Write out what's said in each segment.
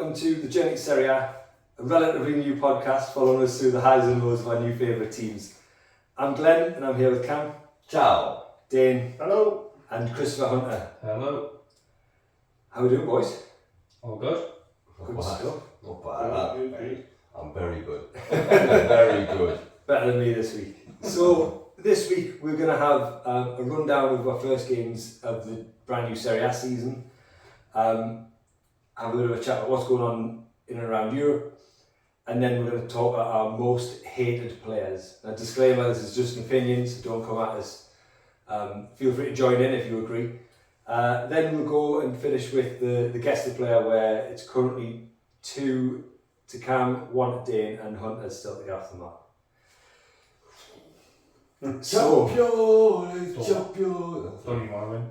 welcome to the Journey to Serie A relatively new podcast following us through the highs and lows of our new favourite teams. I'm Glenn and I'm here with Cam. Ciao. Dayne. Hello. And Christopher Hunter. Hello. How we doing, boys? All good? Good stuff. Not bad. Good. I'm very good. Very good. Better than me this week. So this week we're going to have a rundown of our first games of the brand new Serie A season. Have a bit of a chat about what's going on in and around Europe, and then we're going to talk about our most hated players. Now, disclaimer, this is just an opinion, so don't come at us. Feel free to join in if you agree. Then we'll go and finish with the guested player, where it's currently 2 to Cam, 1 to Dayne, and Hunter's still to get off the map. So, Don't you want to win?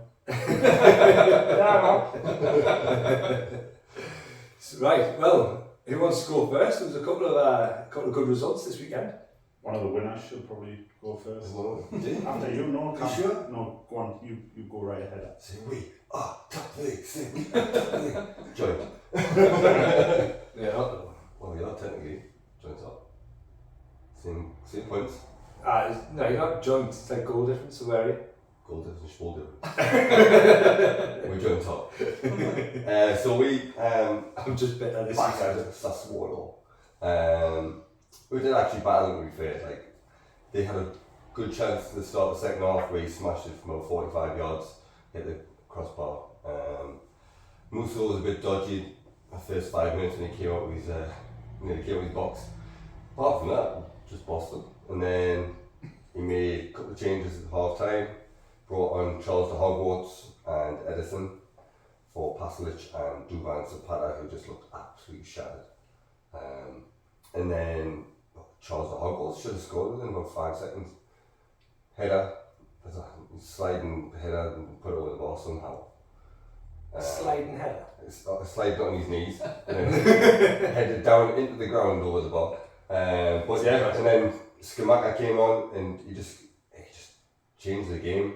right, well, who wants to go first? There was a couple of good results this weekend. One of the winners should probably go first. Did After you, no, You Cam. sure? No, go on, you go right ahead. Say we are top league. Say we are top league. Joint. Yeah. Well, you're not technically joint top. Same points. No, you're not joint, it's like goal difference, so where are you? Goal difference, ball difference. We're joint top. So we I'm just better this back weekend. at Sassuolo. We did actually battle, to be fair. Like, they had a good chance to start the second half where he smashed it from about 45 yards, hit the crossbar. Musso was a bit dodgy the first 5 minutes when he came out with his box. Apart from that, just Boston. And then he made a couple of changes at half time, brought on Charles de Hogwarts and Edison for Pasalic and Duvan Zapata, who just looked absolutely shattered. And then Charles de Hogwarts should have scored within about 5 seconds. Header, sliding header and put it over the bar somehow. Sliding header. Slided on his knees and then headed down into the ground over the bar. But yeah, and then Scamacca came on and he just changed the game.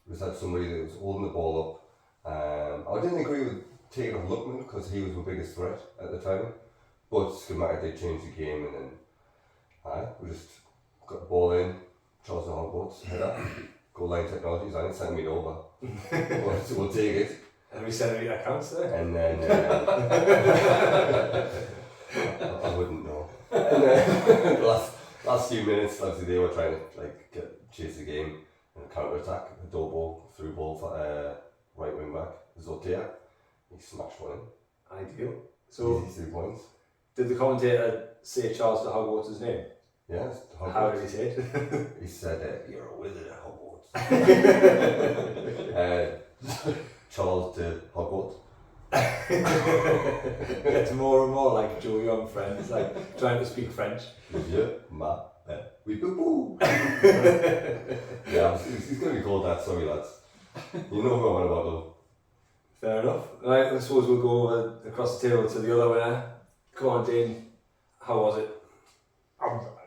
He had somebody that was holding the ball up. I didn't agree with taking off Lookman because he was my biggest threat at the time. But Scamacca did change the game, and then we just got the ball in. Charles de Hogwarts, header, goal line technologies. I didn't send it over. We'll take it. Every centimetre counts there. And then I wouldn't know. And then the last few minutes, obviously they were trying to chase the game and counter attack. A through ball for right wing back Zotea. He smashed one in. Ideal. So, easy 3 points. did the commentator say Charles de Hogwarts' name? Yes. How did he say it? He said, "You're a wizard at Hogwarts." Charles de Hogwarts. It's more and more like Joe Young friends, like trying to speak French. We boo boo. Yeah, he's going to be called that. Sorry, lads. You know who I'm on about though. Fair enough. Right, I suppose we'll go over across the table to the other winner. Come on, Dayne. How was it?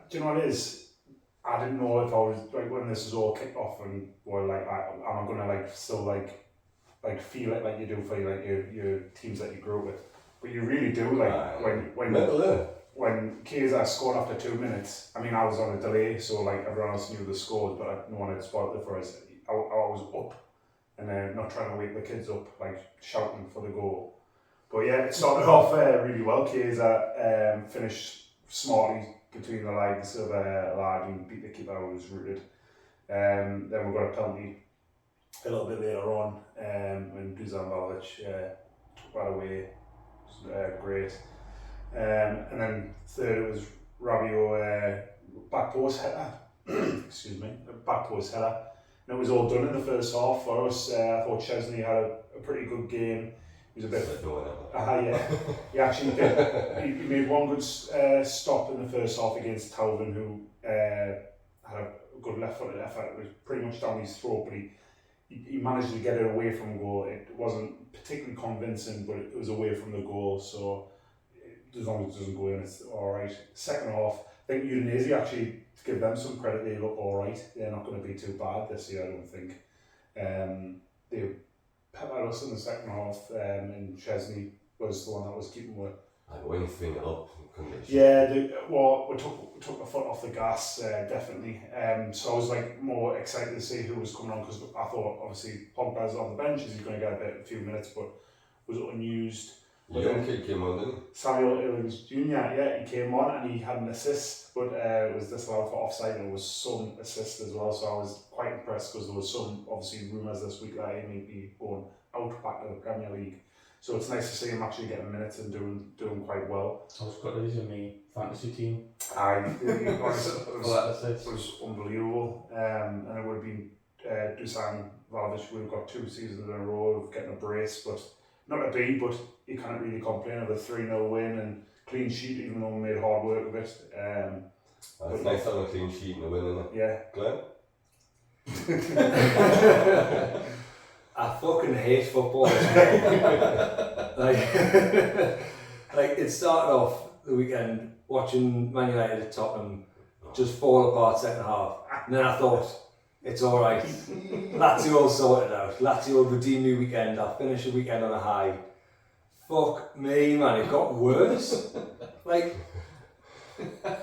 Do you know what it is? I didn't know if I was, when this is all kicked off and am I going to still feel it like you do for your teams that you grew up with. But you really do, when Chiesa scored after 2 minutes. I mean, I was on a delay, so everyone else knew the scores, but no one had spoiled it for us. I was up and not trying to wake the kids up, shouting for the goal. But yeah, it started off really well. Chiesa finished smartly between the legs of Lard and beat the keeper who was rooted. Then we got a penalty a little bit later on when Dusan Vlahovic took that away. It was great. And then third it was Rabiot back post header. Excuse me, back post header. And it was all done in the first half for us. I thought Chesney had a pretty good game. He was a bit. Yeah. He actually did. He made one good stop in the first half against Talvin, who had a good left-footed effort. It was pretty much down his throat, but he managed to get it away from goal. It wasn't particularly convincing, but it was away from the goal. So as long as it doesn't go in, it's all right. Second half, I think Udinese actually, to give them some credit, they look all right. They're not going to be too bad this year, I don't think. They peppered us in the second half, and Chesney was the one that was keeping But when you think it up, you couldn't get shit. Yeah, we took the foot off the gas, definitely. So I was like more excited to see who was coming on because I thought obviously Pogba's on the bench, he's going to get a few minutes, but was unused. The young kid came on, didn't he? Samuel Owens Jr., yeah, he came on and he had an assist, but it was disallowed for offside and it was some assist as well, so I was quite impressed because there was some, obviously, rumours this week that he may be going out back to the Premier League. So it's nice to see him actually getting minutes and doing quite well. I was got these in my fantasy team. It was unbelievable. And it would have been Dusan Vlahovic would have got 2 seasons in a row of getting a brace, but not a B, but you can't really complain of a 3-0 win and clean sheet, even though we made hard work of it. It's nice having a clean sheet and a win, isn't it? Yeah. Glenn? I fucking hate football. like it started off the weekend watching Man United at Tottenham just fall apart second half, and then I thought, it's alright, Lazio will sort it out, Lazio will redeem me weekend, I'll finish the weekend on a high. Fuck me, man, it got worse. Like,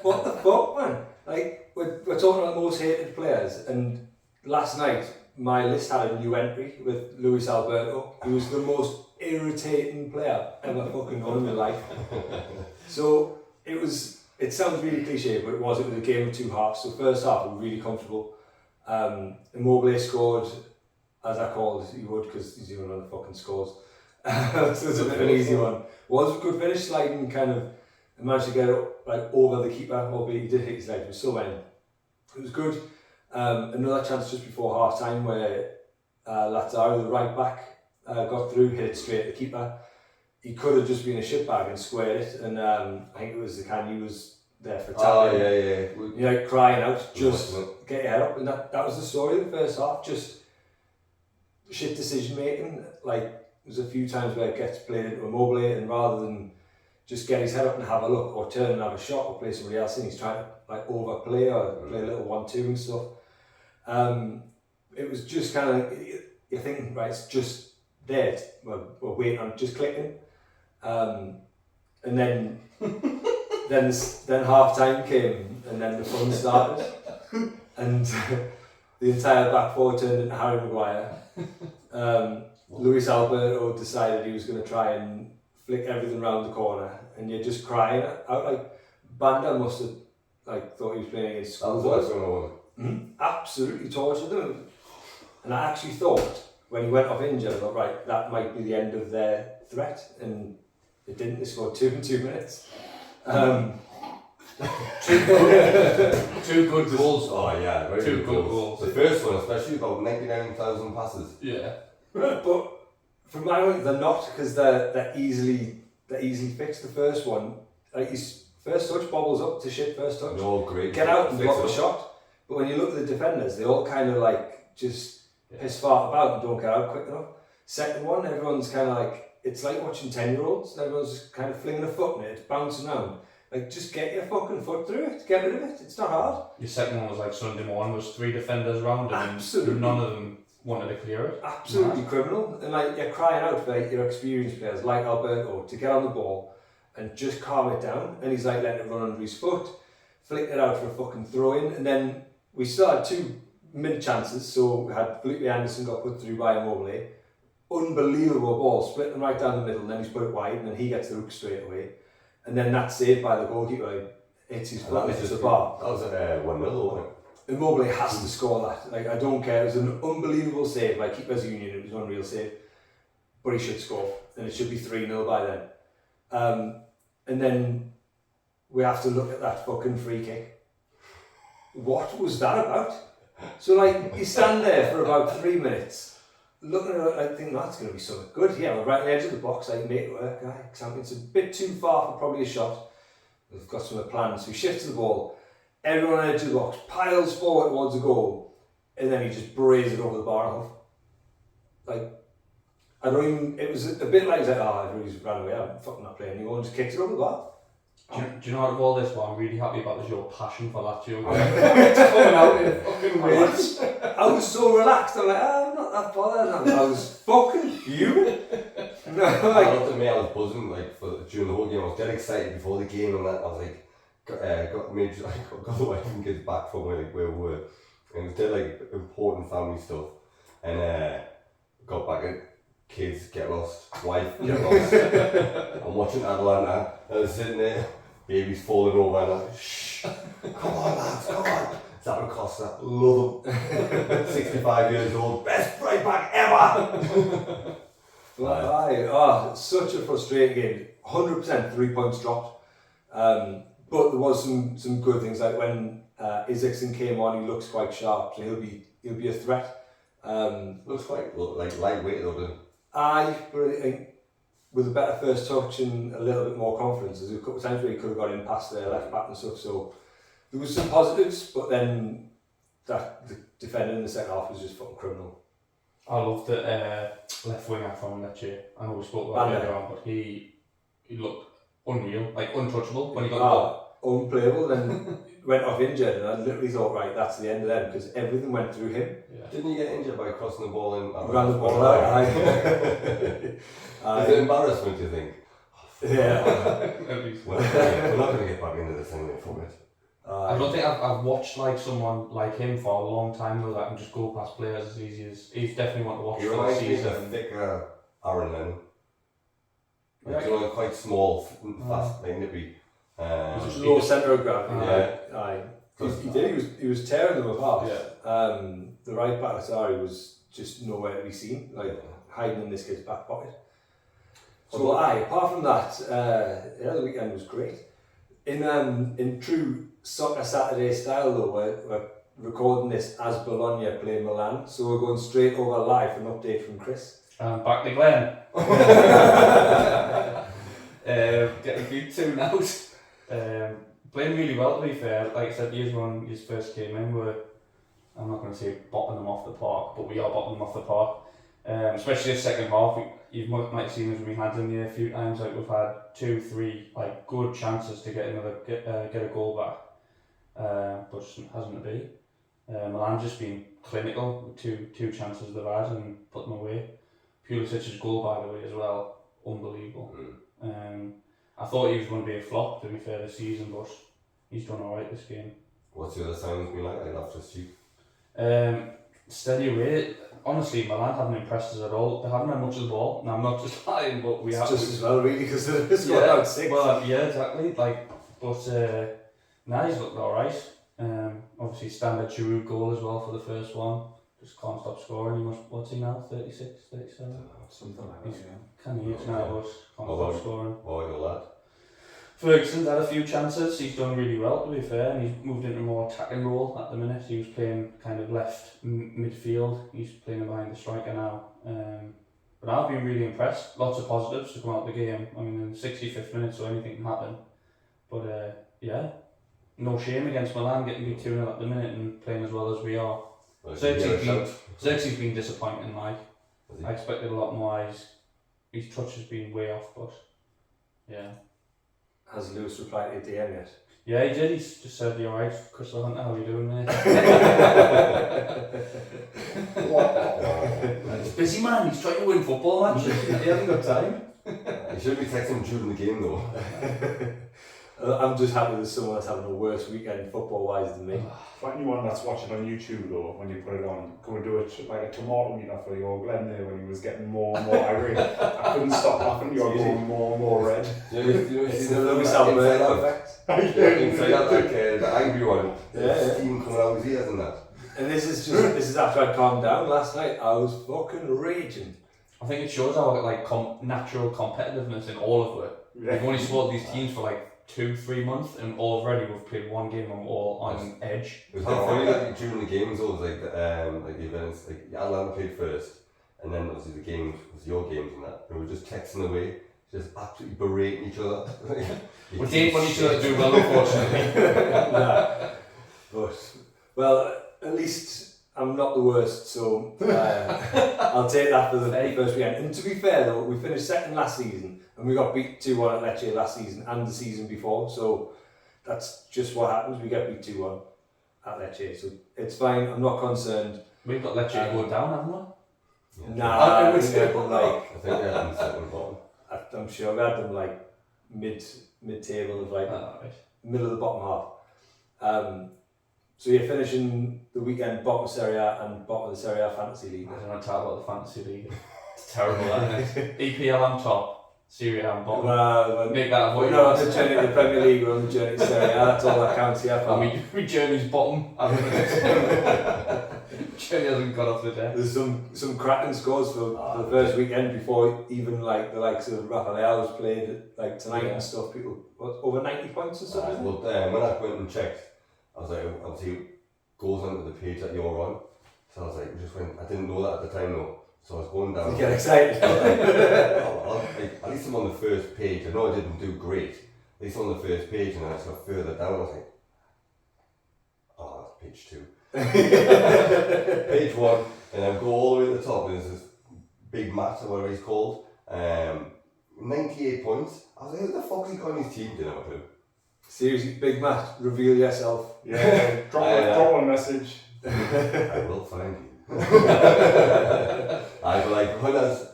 what the fuck, man? Like, we're talking about the most hated players, and last night my list had a new entry with Luis Alberto. He was the most irritating player ever fucking known in my life. So it sounds really cliche, but it was a game of 2 halves. So first half we were really comfortable. Immobile scored, as I called he would, because he's the only one that fucking scores. So it's a bit of an easy one. Was a good finish, sliding kind of, managed to get it like over the keeper, albeit he did hit his leg, but still went. It was good. Another chance just before half time where Lazaro, the right back, got through, hit it straight at the keeper. He could have just been a shitbag and squared it, and I think it was the kind he was there for tackling. Oh, yeah. You know, crying out, just get your head up, and that was the story of the first half. Just shit decision making. Like, there's a few times where it gets played into Immobile, and rather than just get his head up and have a look, or turn and have a shot, or play somebody else in, he's trying to like overplay or play a little 1-2 and stuff. It was just kind of, you're thinking, right, it's just there, we're waiting on it, just clicking. And then half time came, and then the fun started, and the entire back four turned into Harry Maguire. Luis Alberto decided he was going to try and flick everything round the corner, and you're just crying out. Like, Banda must have thought he was playing against school. Absolutely tortured them. And I actually thought, when he went off injured, I thought, right, that might be the end of their threat, and it didn't. They scored 2 in 2 minutes. Two good goals. Oh yeah, very Two good good goals. goals. The first one, especially, about 99,000 passes. Yeah. But from my point, they're not, because they're easily fixed. The first one, like, his first touch bobbles up to shit. First touch, No, great. get out and block the shot. But when you look at the defenders, they all kind of like just piss fart about and don't get out quick enough. Second one, everyone's kind of like, it's like watching 10-year-olds. Everyone's just kind of flinging a foot in it, it's bouncing around. Like, just get your fucking foot through it, get rid of it. It's not hard. Your second one was like Sunday morning. There was 3 defenders around, and Absolutely. none of them wanted to clear it. Absolutely criminal. And like, you're crying out for your experienced players like Alberto to get on the ball and just calm it down. And he's like letting it run under his foot, flicked it out for a fucking throw in, and then we still had 2 mid chances. So we had Felipe Anderson got put through by Immobile. Unbelievable ball, split them right down the middle, and then he's put it wide, and then he gets the hook straight away. And then that's saved by the goalkeeper. Hits his foot into the bar. That was 1-0, wasn't it? Immobile has to score that. Like, I don't care. It was an unbelievable save. Like, keeper's union, it was an unreal save. But he should score, and it should be 3-0 by then. And then we have to look at that fucking free kick. What was that about? So, like, you stand there for about 3 minutes, looking at it, like, thinking, that's going to be something good. Yeah, we're right on the edge of the box, like, make it work. It's a bit too far for probably a shot. We've got some plans. So he shifts the ball. Everyone on the edge of the box piles forward towards the goal, and then he just brays it over the bar off. Like, I don't even, it was a bit like, he's like, everybody's ran away, I'm fucking not playing anymore, and just kicked it over the bar. Do you know out of all this, what I'm really happy about is your passion for Lazio. It's coming out in fucking waves. I was so relaxed, I'm like, I'm not that bothered. I was fucking fuming. I loved it, mate. I was buzzing during the whole game. I was dead excited before the game, and that I was like, got the wife and kids back from where we were, and it was dead important family stuff, and got back and kids get lost, wife get lost. I'm watching Atlanta, and I was sitting there, baby's falling over, and I'm like, shh, come on lads, come on. Zappa Costa, love him. 65 years old, best right back ever. It's such a frustrating game. 100% 3 points dropped. But there was some good things, like when Isaacson came on, he looks quite sharp, so he'll be a threat. Looks quite lightweight though, doesn't it? Aye, but I think with a better first touch and a little bit more confidence, there's a couple of times where he could have got in past their left back and stuff, so there was some positives, but then the defender in the second half was just fucking criminal. I loved the left winger from Lecce. I know we spoke about it earlier on, but he looked unreal, like untouchable when he got the ball. Unplayable, then went off injured, and I literally thought, right, that's the end of them, because everything went through him. Yeah. Didn't he get injured by crossing the ball in? Ran the ball out. Is it embarrassment, do you think? Yeah. We're not going to get back into this anyway, for it. I don't think I've watched someone like him for a long time though that can just go past players as easy as he's definitely one to watch he for the reminds me of season. a thicker Aaron Lennon. Quite small, fast, nippy. Just low centre of gravity. Yeah. He did. He was tearing them apart. Yeah. The right back, was just nowhere to be seen, hiding in this kid's back pocket. So apart from that, the weekend was great. In true Soccer Saturday style though, we're recording this as Bologna play Milan, so we're going straight over live for an update from Chris. Back to Glenn. Getting beat 2-0. Playing really well to be fair. Like I said, years when you first came in, I'm not going to say botting them off the park, but we are botting them off the park. Especially the second half, you might have seen us with my hands in the air a few times. We've had 2-3 good chances to get a goal back, but just hasn't to be. Milan just been clinical with two chances they've had and put them away. Pulisic's goal, by the way, as well, unbelievable. I thought he was going to be a flop, to be fair, this season, but he's done alright this game. What's the other signings been like after Steve? Steady away. Honestly, Milan haven't impressed us at all. They haven't had much of the ball. Now, I'm not just lying, but we have. Just as well, really, because they're scored out 6. Well, yeah, exactly. Now he's looked alright. Obviously, standard Giroud goal as well for the first one. Just can't stop scoring. What's he now? 36, 37? Something like that, Can he hit now, but can't stop scoring. Oh, your lad. Ferguson's had a few chances. He's done really well, to be fair, and he's moved into a more attacking role at the minute. He was playing kind of left midfield. He's playing behind the striker now. But I've been really impressed. Lots of positives to come out of the game. I mean, in the 65th minute, so anything can happen. But no shame against Milan getting beat 2-0 at the minute and playing as well as we are. Xerxes been disappointing. I expected a lot more. His touch has been way off, but yeah. Has Lewis replied to Dayne yet? Yeah, he did. He's just said, "You alright, Crystal Hunter? How are you doing, mate?" He's busy, man. He's trying to win football matches. He hasn't got time. You should be texting during the game though. I'm just happy there's someone that's having a worse weekend football-wise than me. For anyone that's watching on YouTube though, when you put it on, can we do it like a tomato meter for your Glenn there when he was getting more and more irate? I couldn't stop laughing, you're going more and more red. It's the Lewis Alberto effect. Inside out the angry one. Steam coming out of his ears and that. And this is after I'd calmed down last night. I was fucking raging. I think it shows our natural competitiveness in all of it. Yeah. We've only supported these teams for 2-3 months, and already we've played one game and we're all on edge. It was quite funny that during the games, though, the events, Atlanta played first, and then obviously the game was your games and that, and we were just texting away, just absolutely berating each other. We didn't want each other to do well, unfortunately. But, well, at least I'm not the worst, so I'll take that for the first weekend. And to be fair though, we finished second last season, and we got beat 2-1 at Lecce last season and the season before, so that's just what happens. We get beat 2-1 at Lecce, so it's fine. I'm not concerned. We've got Lecce to go down, haven't we? Yeah. Nah, I would think we had them like, I think they had them second bottom. I'm sure we had them like mid-table of like Right. middle of the bottom half. So you're finishing the weekend bottom of Serie A and bottom of the Serie A Fantasy League. I don't want to talk about the fantasy league. It's terrible, isn't it? EPL on top, Serie A on bottom. Well, Make that we're avoid. not on the journey to the Premier League, we're on the journey to Serie A, that's all that counts here. We journey's bottom. Journey hasn't got off the deck. There's some cracking scores for the first weekend before even like the likes of Rafael was played like tonight and stuff. People, what, over 90 points or something? Well, when I went and checked, I was like, obviously it goes onto the page that you're on. So I was like, I didn't know that at the time though. So I was going down. You get excited. At least I'm on the first page. I know I didn't do great. At least on the first page, and I just got further down. I was like, oh, that's page 2. Page 1, and then go all the way to the top, and there's this big Matt, or whatever he's called. 98 points. I was like, who the fuck's he got on his team? Didn't have a clue. Seriously, Big Matt, reveal yourself. Yeah, drop a message. I will find you. I was like, Hunter's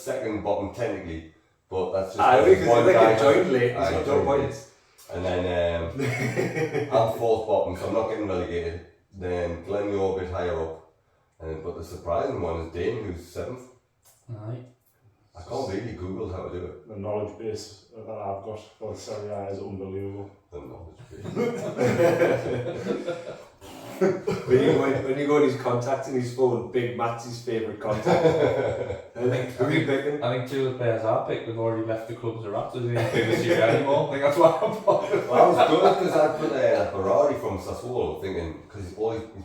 second bottom technically, but that's just because one like guy. a joined late, I he's got joined no late. points. And then I'm fourth bottom, so I'm not getting relegated. Then Glenn, you're a bit higher up. But the surprising one is Dayne, who's 7th. Right. I can't believe you googled how to do it. The knowledge base that I've got for Serie A is unbelievable. The knowledge base. When you go on his contacts in his phone, Big Matt's his favourite contact. Who are you picking? I think 2 of the players I picked have already left the clubs they're at, so they don't play the Serie A anymore. I think that's why I'm bothered. Well, I was good because I put Berardi from Sassuolo, thinking, because he's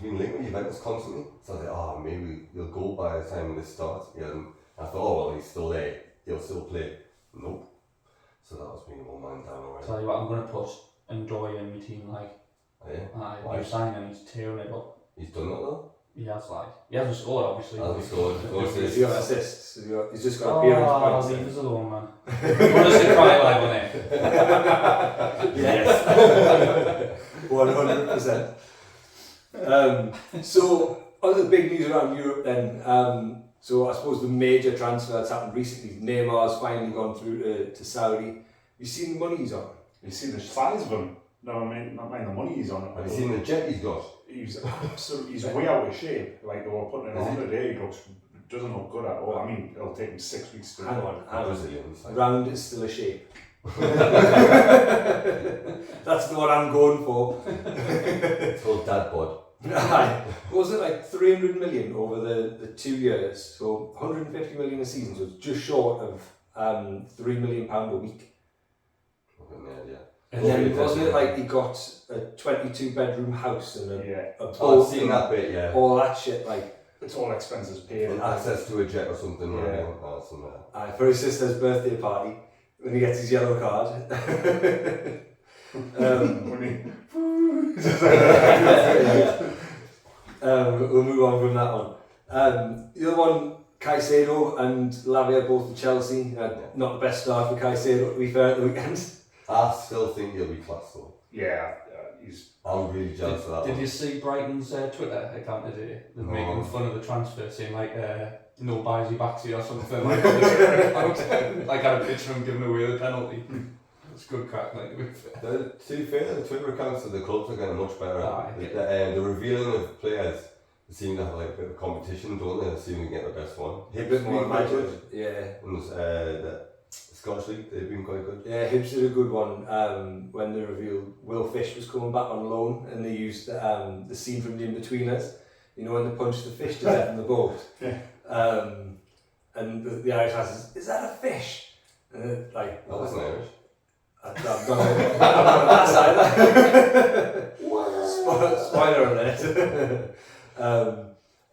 been linked with Juventus constantly. So I was like, oh, maybe he'll go by the time this starts. Yeah, and I thought, oh, well, he's still there. He'll still play. Nope. So that was me one man down already. Tell you what, I'm going to put Ndoye in my team, like. Oh, yeah? Aye, new signing, he's tearing it up. He's done that though? He hasn't scored, obviously. Hasn't scored. No He's assists. got assists. He's just got appearance Oh, points. leave us alone, man. You want us to cry live on it? Yes. 100%. So, other big news around Europe then. So I suppose the major transfer that's happened recently, Neymar's finally gone through to Saudi. You seen the money he's on? You see the size of him? No, I mean, not mind the money he's on. Have you seen the jet he's got? He's absolutely, he's way out of shape. Like they were putting it on today, he doesn't look good at all. I mean, it'll take him 6 weeks to Hang on. Brazilians. Round is still a shape. That's the one I'm going for. It's called Dad Bod. Aye. Was it like 300 million over the 2 years? So 150 million a season, so it's just short of £3 million a week. Yeah. And then wasn't it like he got a 22-bedroom house and a Oh, boat I've seen and that bit, yeah. all that shit, like It's all expenses paid. And access to a jet or something, Yeah. right? Oh, something like that. for his sister's birthday party when he gets his yellow card. We'll move on from that one. The other one, Caicedo and Lavia both to Chelsea. Not the best start for Caicedo, to be fair, at the weekend. I still think he'll be class though. Yeah, he's. I'm really jealous of that Did one. you see Brighton's Twitter account today? They're No. making fun of the transfer, saying like, no buysy backsy or something like on the Twitter account. Like, I had a picture of him giving away the penalty. It's good crack, like, to be fair. To be fair, the Twitter accounts of the clubs are getting much better. Aye. The revealing of players seem to have like a bit of competition, don't they? They seem to get the best one. A bit more been quite magic. good. Yeah. And the Scottish League, they've been quite good. Yeah, Hibs did a good one when they revealed Will Fish was coming back on loan, and they used the scene from The In-Betweeners, you know, when they punched the fish to death in the boat. Yeah. And the Irish says, "Is that a fish?" And like, That wasn't Irish. I'm not that side. Spoiler alert.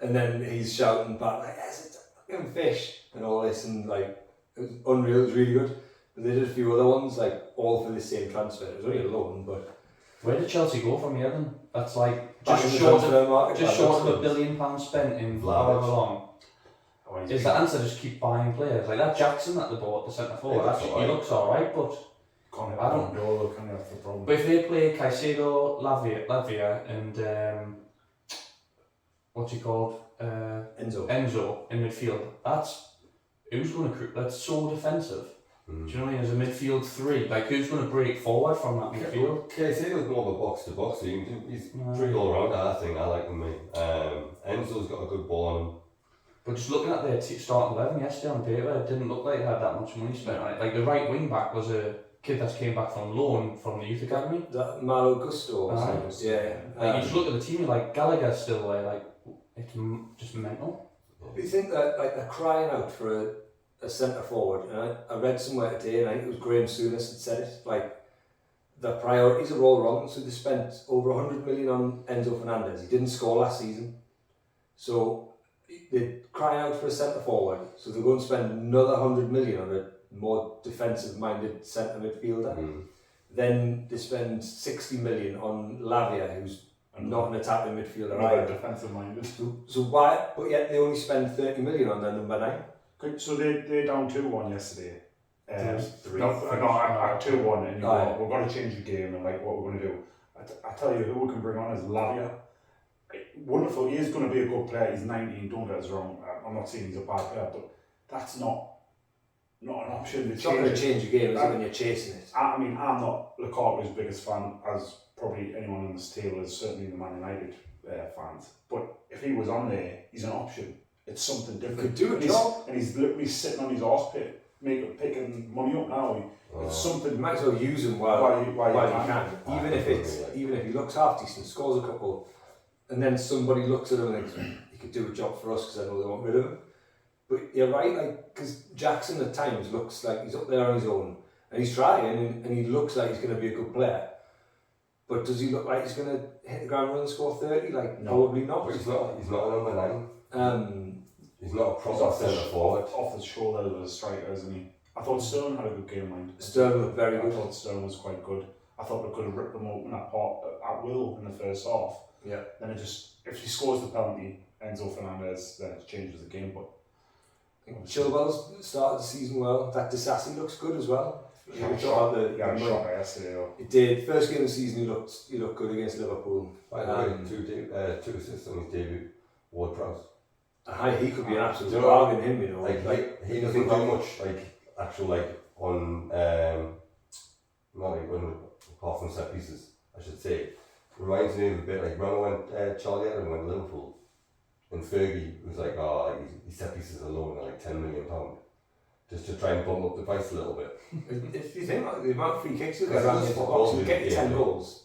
And then he's shouting back like, "Yes, it's a fucking fish," and all this, and like, it was unreal. It was really good. But they did a few other ones, like all for the same transfer. It was only a loan, but Where did Chelsea go from here then? That's like back in just the short transfer market, of like, £1 billion spent in Vlahovic. however long. Is the answer just keep buying players? Like that Jackson that they bought, the centre forward, He looks actually, alright. he looks alright, but Can't I don't- know. Kind of the problem. but if they play Caicedo, Lavia and what's he called? Enzo. in midfield. That's so defensive. Do you know what I mean? As a midfield three, like who's going to break forward from that midfield? KC was more of a box to box team. He's pretty all round. I think I like him. Enzo's got a good ball on him. But just looking at their starting 11 yesterday on paper, it didn't look like they had that much money spent on it. Like the right wing back was a kid that came back from loan from the youth academy. That Malo Gusto. Yeah. Like you just look at the team, you're like Gallagher's still there. Like it's just mental. Do you think that like they're crying out for a centre forward? And I read somewhere today, and I think it was Graham Souness that said it. Like the priorities are all wrong. So they spent over 100 million on Enzo Fernandez. He didn't score last season, so they're crying out for a centre forward. So they're going to spend another 100 million on a more defensive-minded centre midfielder. Then they spend 60 million on Lavia, who's not an attacking midfielder either. Defensive-minded. So why? But yet they only spend 30 million on their number 9. Good. So they're down 2-1 yesterday. Three. At 2-1, and we're going to change the game and like what we're going to do. I tell you, who we can bring on is Lavia. Wonderful. He is going to be a good player. He's 19. Don't get us wrong. I'm not saying he's a bad player, but that's not an option. It's not going to change the game, is it, when you're chasing it? I mean, I'm not Lukaku's biggest fan, as probably anyone on this table is, certainly the Man United fans. But if he was on there, he's an option. It's something different. Could do a job. And he's literally sitting on his arse pit, picking money up now. It's something. You might as well use him while you can. Even if he looks half decent, scores a couple, and then somebody looks at him and thinks, he could do a job for us because I know they want rid of him. But you're right, like, because Jackson at times looks like he's up there on his own, and he's trying, and he looks like he's going to be a good player. But does he look like he's going to hit the ground running and score 30? Like, no. Probably not. But he's not a number 9. He's not a proper centre forward. Off the shoulder of the striker, isn't he? I thought Sterling had a good game, mind. Sterling looked very good. I thought Sterling was quite good. I thought we could have ripped them open at will in the first half. Yeah. Then if he scores the penalty, Enzo Fernandez, then it changes the game. But Chilwell's started the season well. That Disasi looks good as well. He had a shot yesterday. He did. First game of the season, he looked good against Liverpool. By the way, 2 assists on his debut. Ward-Prowse. He could be an absolute bargain, him, you know. Like he doesn't do much on not even apart from set pieces, I should say. Reminds me of a bit like remember when Charlie Adam went to Liverpool and Fergie was like, his set pieces alone are like £10 million, just to try and bump up the price a little bit. If you think like the amount of free kicks you get around the box, you get you 10 goals.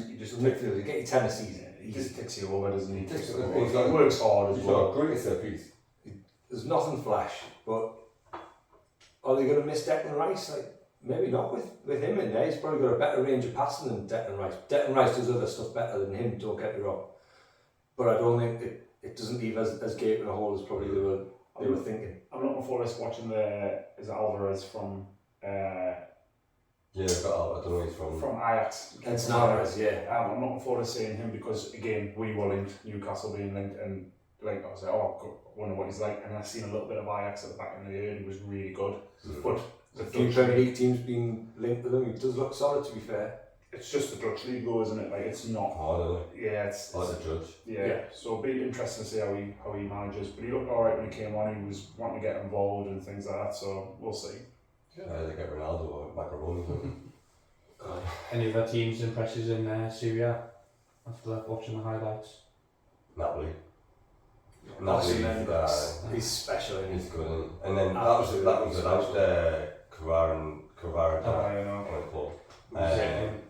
You just literally get you 10 a season. He just takes you over, doesn't he? He works hard as well. He's got a great set piece. There's nothing flash, but are they going to miss Declan Rice? Like, maybe not with him in there. He's probably got a better range of passing than Declan Rice. Declan Rice does other stuff better than him, don't get me wrong. But I don't think it doesn't leave as gaping a hole as probably they were thinking. I'm looking forward to watching is it Alvarez from Yeah, I don't know where he's from Ajax. It's Alvarez, yeah. I'm looking forward to seeing him because again we were linked, Newcastle being linked, and like I was like, I wonder what he's like, and I've seen a little bit of Ajax at the back end of the year and he was really good. But a few Premier League teams being linked with him, he does look solid to be fair. It's just the Dutch league though, isn't it? Like it's not hard, yeah, it's hard to judge. Yeah. So it'll be interesting to see how he manages. But he looked alright when he came on, he was wanting to get involved and things like that, so we'll see. They get Ronaldo or Macaroni. Any other teams impresses in Serie A after watching the highlights? Napoli. He's special. He's good. And then that was without Carrara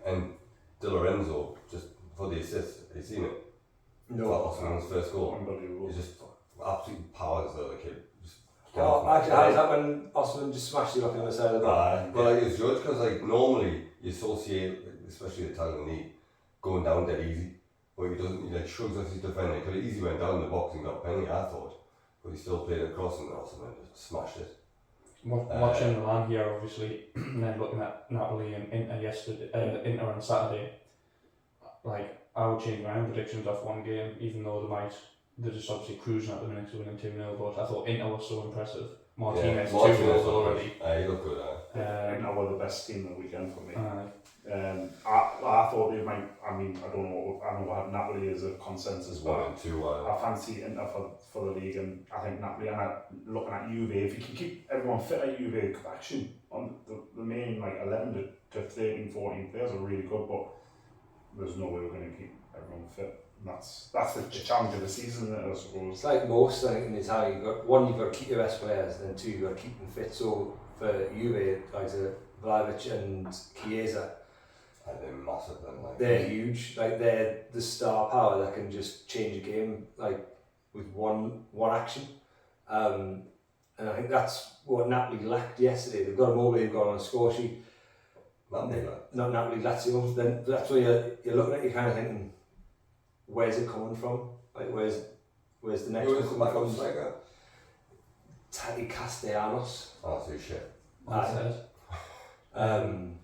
and Di Lorenzo just for the assist. Have you seen it? No. For Osman's first goal. Unbelievable. He just absolutely powers the other kid. Actually, how is that when Osman just smashed it off the other side of the bar? Well, it's good because normally you associate, especially the Italian league, going down dead easy. But he doesn't. He shrugs off his defender. He could have easily went down in the box and got a penalty, I thought. But he still played it across and Osman just smashed it. Watching Milan here, obviously, and then looking at Napoli and Inter on Saturday. Like, I would change my own predictions off one game, even though they're just obviously cruising at the minute to winning 2-0. But I thought Inter was so impressive. Martinez, 2 Martinez goals looked already. good. He looked good. I think that was the best team of the weekend for me. Aye. I thought they might. I mean, I don't know. I know I have Napoli as a consensus, There's but 1 and 2. I fancy Inter for the league, and I think Napoli. And looking at Juve, if you can keep everyone fit at Juve, actually on the main like 11 to 13, 14 players are really good, but there's no way we're going to keep everyone fit. And that's the challenge of the season, isn't it, I suppose. It's like most, I think, in Italy, you've got to keep your best players, and 2, you've got to keep them fit. So for Juve, guys, Vlahovic and Chiesa, They're massive then. Like, they're huge. Like, they're the star power that can just change a game, like, with one action. And I think that's what Napoli lacked yesterday. They've got a mobile, they've got on a score sheet. Not Napoli, Lazio. Then that's where you're looking at, you're kind of thinking, where's it coming from? Like, where's the next one coming from? Tati Castellanos. Oh, so shit. Well said.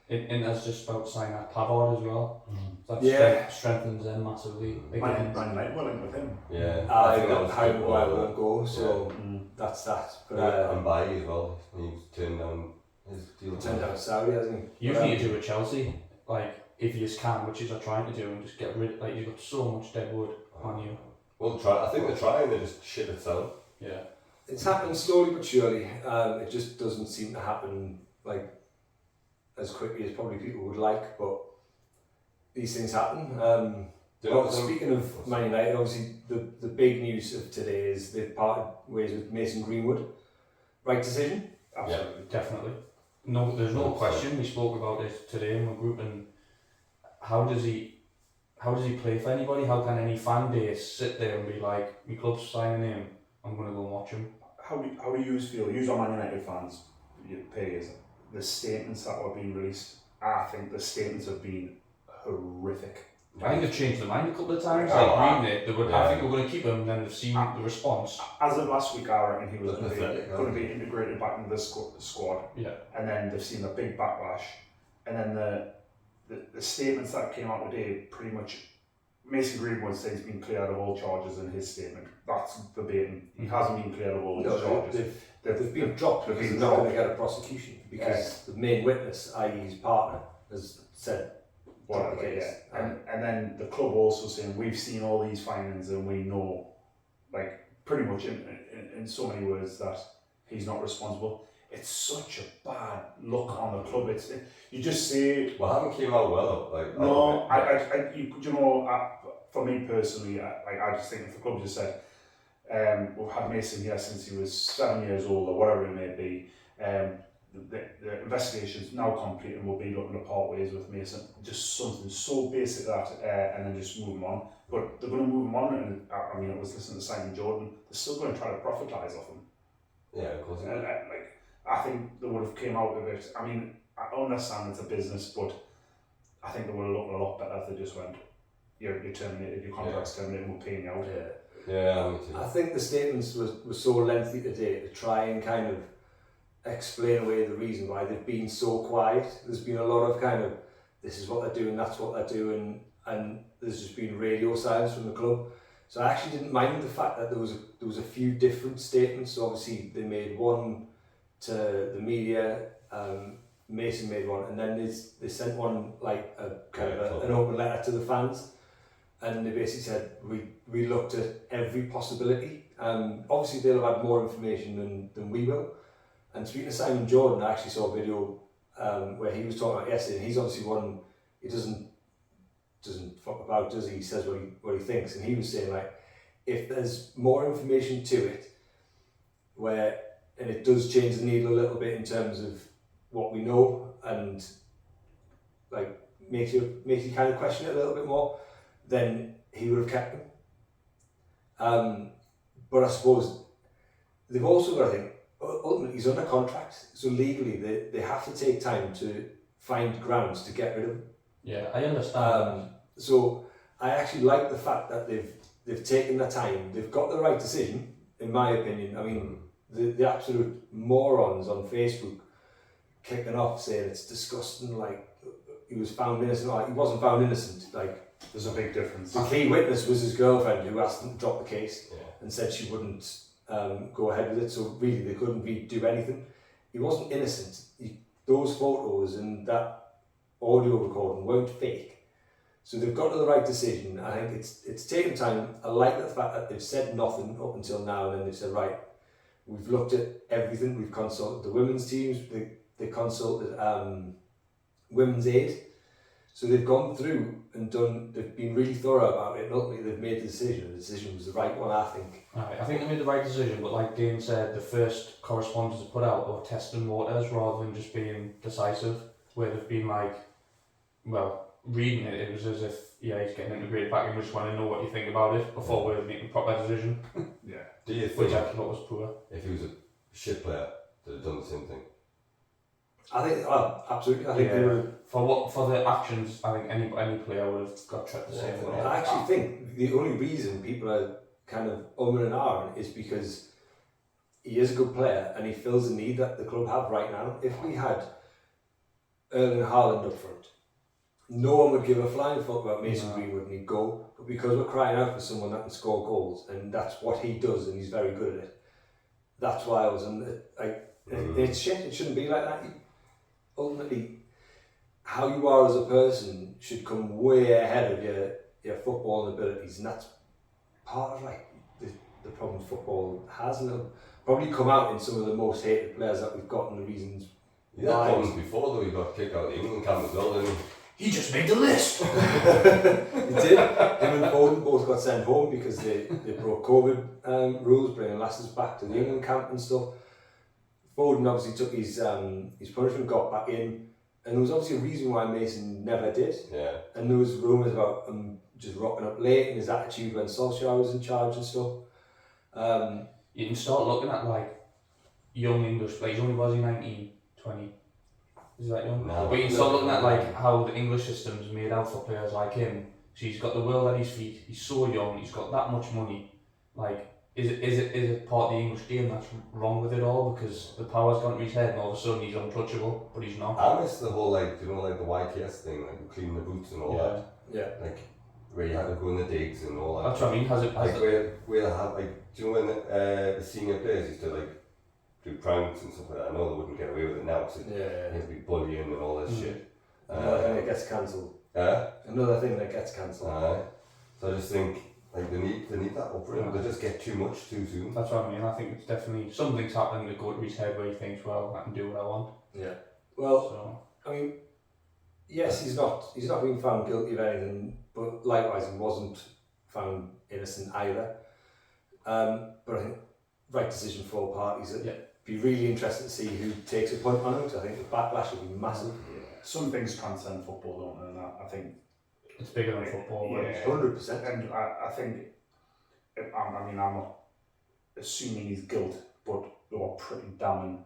Inter's just about to sign that Pavard as well. That strengthens them massively. Man United will link with him. Yeah. I think Harry Maguire won't go, so that's that. But and Bailly as well. He's turned down his deal. Turned down Saudi, hasn't he? You need to do with Chelsea, like if you can, which is they're trying to do, and just get rid. Like you've got so much dead wood on you. Well, I think they're trying. They just shit itself. Yeah. It's happening slowly but surely. It just doesn't seem to happen like as quickly as probably people would like, but these things happen. Speaking of Man United, obviously the big news of today is they've parted ways with Mason Greenwood. Right decision? Absolutely. Yeah, definitely. No, there's no question. We spoke about it today in my group, and how does he play for anybody? How can any fan base sit there and be like, "My club's signing him, I'm going to go and watch him"? How do you feel? You are Man United fans, players. The statements that were being released, I think the statements have been horrific. I think they've changed their mind a couple of times. Oh, Like reading it, I think we're going to keep him, and then they've seen the response. As of last week, I reckon he was That's pathetic, going to be integrated back into the squad. Yeah. And then they've seen a big backlash. And then the statements that came out today, pretty much, Mason Greenwood says he's been cleared of all charges in his statement. That's verbatim. He hasn't been cleared of all his charges. They've been dropped because they're not going to get a prosecution because the main witness, i.e. his partner, has said drop the case. And then the club also saying we've seen all these findings and we know, like pretty much in so many words, that he's not responsible. It's such a bad look on the club. You just say. Well, haven't came out well. Like no, for me personally, I just think if the club just said. We've had Mason here since he was 7 years old or whatever it may be. The investigation is now complete and we'll be looking to part ways with Mason. Just something so basic that, and then just move him on. But they're going to move him on, and I mean, I was listening to Simon Jordan. They're still going to try to profitise off him. Yeah, of course. I think they would have came out of it. I mean, I understand it's a business, but I think they would have looked a lot better if they just went, you're terminated, your contract's terminated, and we're paying you out. Yeah, me too. I think the statements were so lengthy today to try and kind of explain away the reason why they've been so quiet. There's been a lot of kind of, this is what they're doing, that's what they're doing, and there's just been radio silence from the club. So I actually didn't mind the fact that there was a few different statements. So obviously they made one to the media, Mason made one, and then they sent one like a kind of an open letter to the fans. And they basically said, we looked at every possibility. Obviously they'll have had more information than we will. And speaking of Simon Jordan, I actually saw a video where he was talking about yesterday, and he's obviously one, he doesn't fuck about, does he? He says what he thinks. And he was saying, like, if there's more information to it, and it does change the needle a little bit in terms of what we know, and like makes you kind of question it a little bit more, then he would have kept him. But I suppose they've also got to think, ultimately he's under contract, so legally they have to take time to find grounds to get rid of him. Yeah, I understand. So I actually like the fact that they've taken the time, they've got the right decision, in my opinion. I mean, the absolute morons on Facebook kicking off saying it's disgusting, like he was found innocent. Like, he wasn't found innocent, like. There's a big difference. The key witness was his girlfriend who asked him to drop the case and said she wouldn't go ahead with it. So really, they couldn't do anything. He wasn't innocent. Those photos and that audio recording weren't fake. So they've got to the right decision. I think it's taken time. I like the fact that they've said nothing up until now, and then they've said, right, we've looked at everything. We've consulted the women's teams. They consulted Women's Aid. So they've gone through and they've been really thorough about it, and ultimately they've made the decision. The decision was the right one, I think. Right, I think they made the right decision, but like Dayne said, the first correspondence to put out were testing waters rather than just being decisive, where they've been like, well, reading it, it was as if, yeah, he's getting integrated back and we just want to know what you think about it before we're making a proper decision. Yeah. Do you think Which I thought was poor. if he was a shit player, they'd have done the same thing? I think, absolutely. I think Yeah. they were. For the actions, I think any player would have got treated the same way. I actually think the only reason people are kind of umming and ahhing is because he is a good player and he fills the need that the club have right now. If we had Erling Haaland up front, no one would give a flying fuck about Mason Greenwood and he'd go. But because we're crying out for someone that can score goals, and that's what he does, and he's very good at it. That's why I was it's shit. It shouldn't be like that. Ultimately, how you are as a person should come way ahead of your footballing abilities, and that's part of like the problem football has, and it'll probably come out in some of the most hated players that we've got and the reasons. He had problems before though. He got kicked out of the England camp as well, didn't he? He just made the list! He did. Him and Foden both got sent home because they broke COVID rules, bringing lasses back to the England camp and stuff. Foden obviously took his punishment, got back in, and there was obviously a reason why Mason never did. Yeah. And there was rumours about him just rocking up late and his attitude when Solskjaer was in charge and stuff. You can start looking at like young English players. He's only was he 19, 20? Is that young? No. But you can start looking at like how the English system's made out for players like him. So he's got the world at his feet. He's so young. He's got that much money. Like, is it part of the English game that's wrong with it all? Because the power's gone to his head and all of a sudden he's untouchable, but he's not. I miss the whole like the YTS thing, like cleaning the boots and all that. Yeah. Like where you had to go in the digs and all that. That's what I mean. Like where they have like, do you know when the senior players used to like do pranks and stuff like that? I know they wouldn't get away with it now because you have to be bullying and all this shit. Another thing that gets cancelled. Another thing that gets cancelled. So I just think like they need that upbringing. They just get too much too soon. That's what I mean. I think it's definitely something's happening to go to his head where he thinks, well, I can do what I want. Yeah. Well, so. I mean, yes, he's not being found guilty of anything, but likewise he wasn't found innocent either. But I think right decision for all parties. It'd be really interesting to see who takes a punt on it. I think the backlash would be massive. Yeah. Some things transcend football, don't they? And I think It's bigger than football. Yeah. 100%. And I think, I mean, I'm not assuming he's guilt, but they were pretty damning.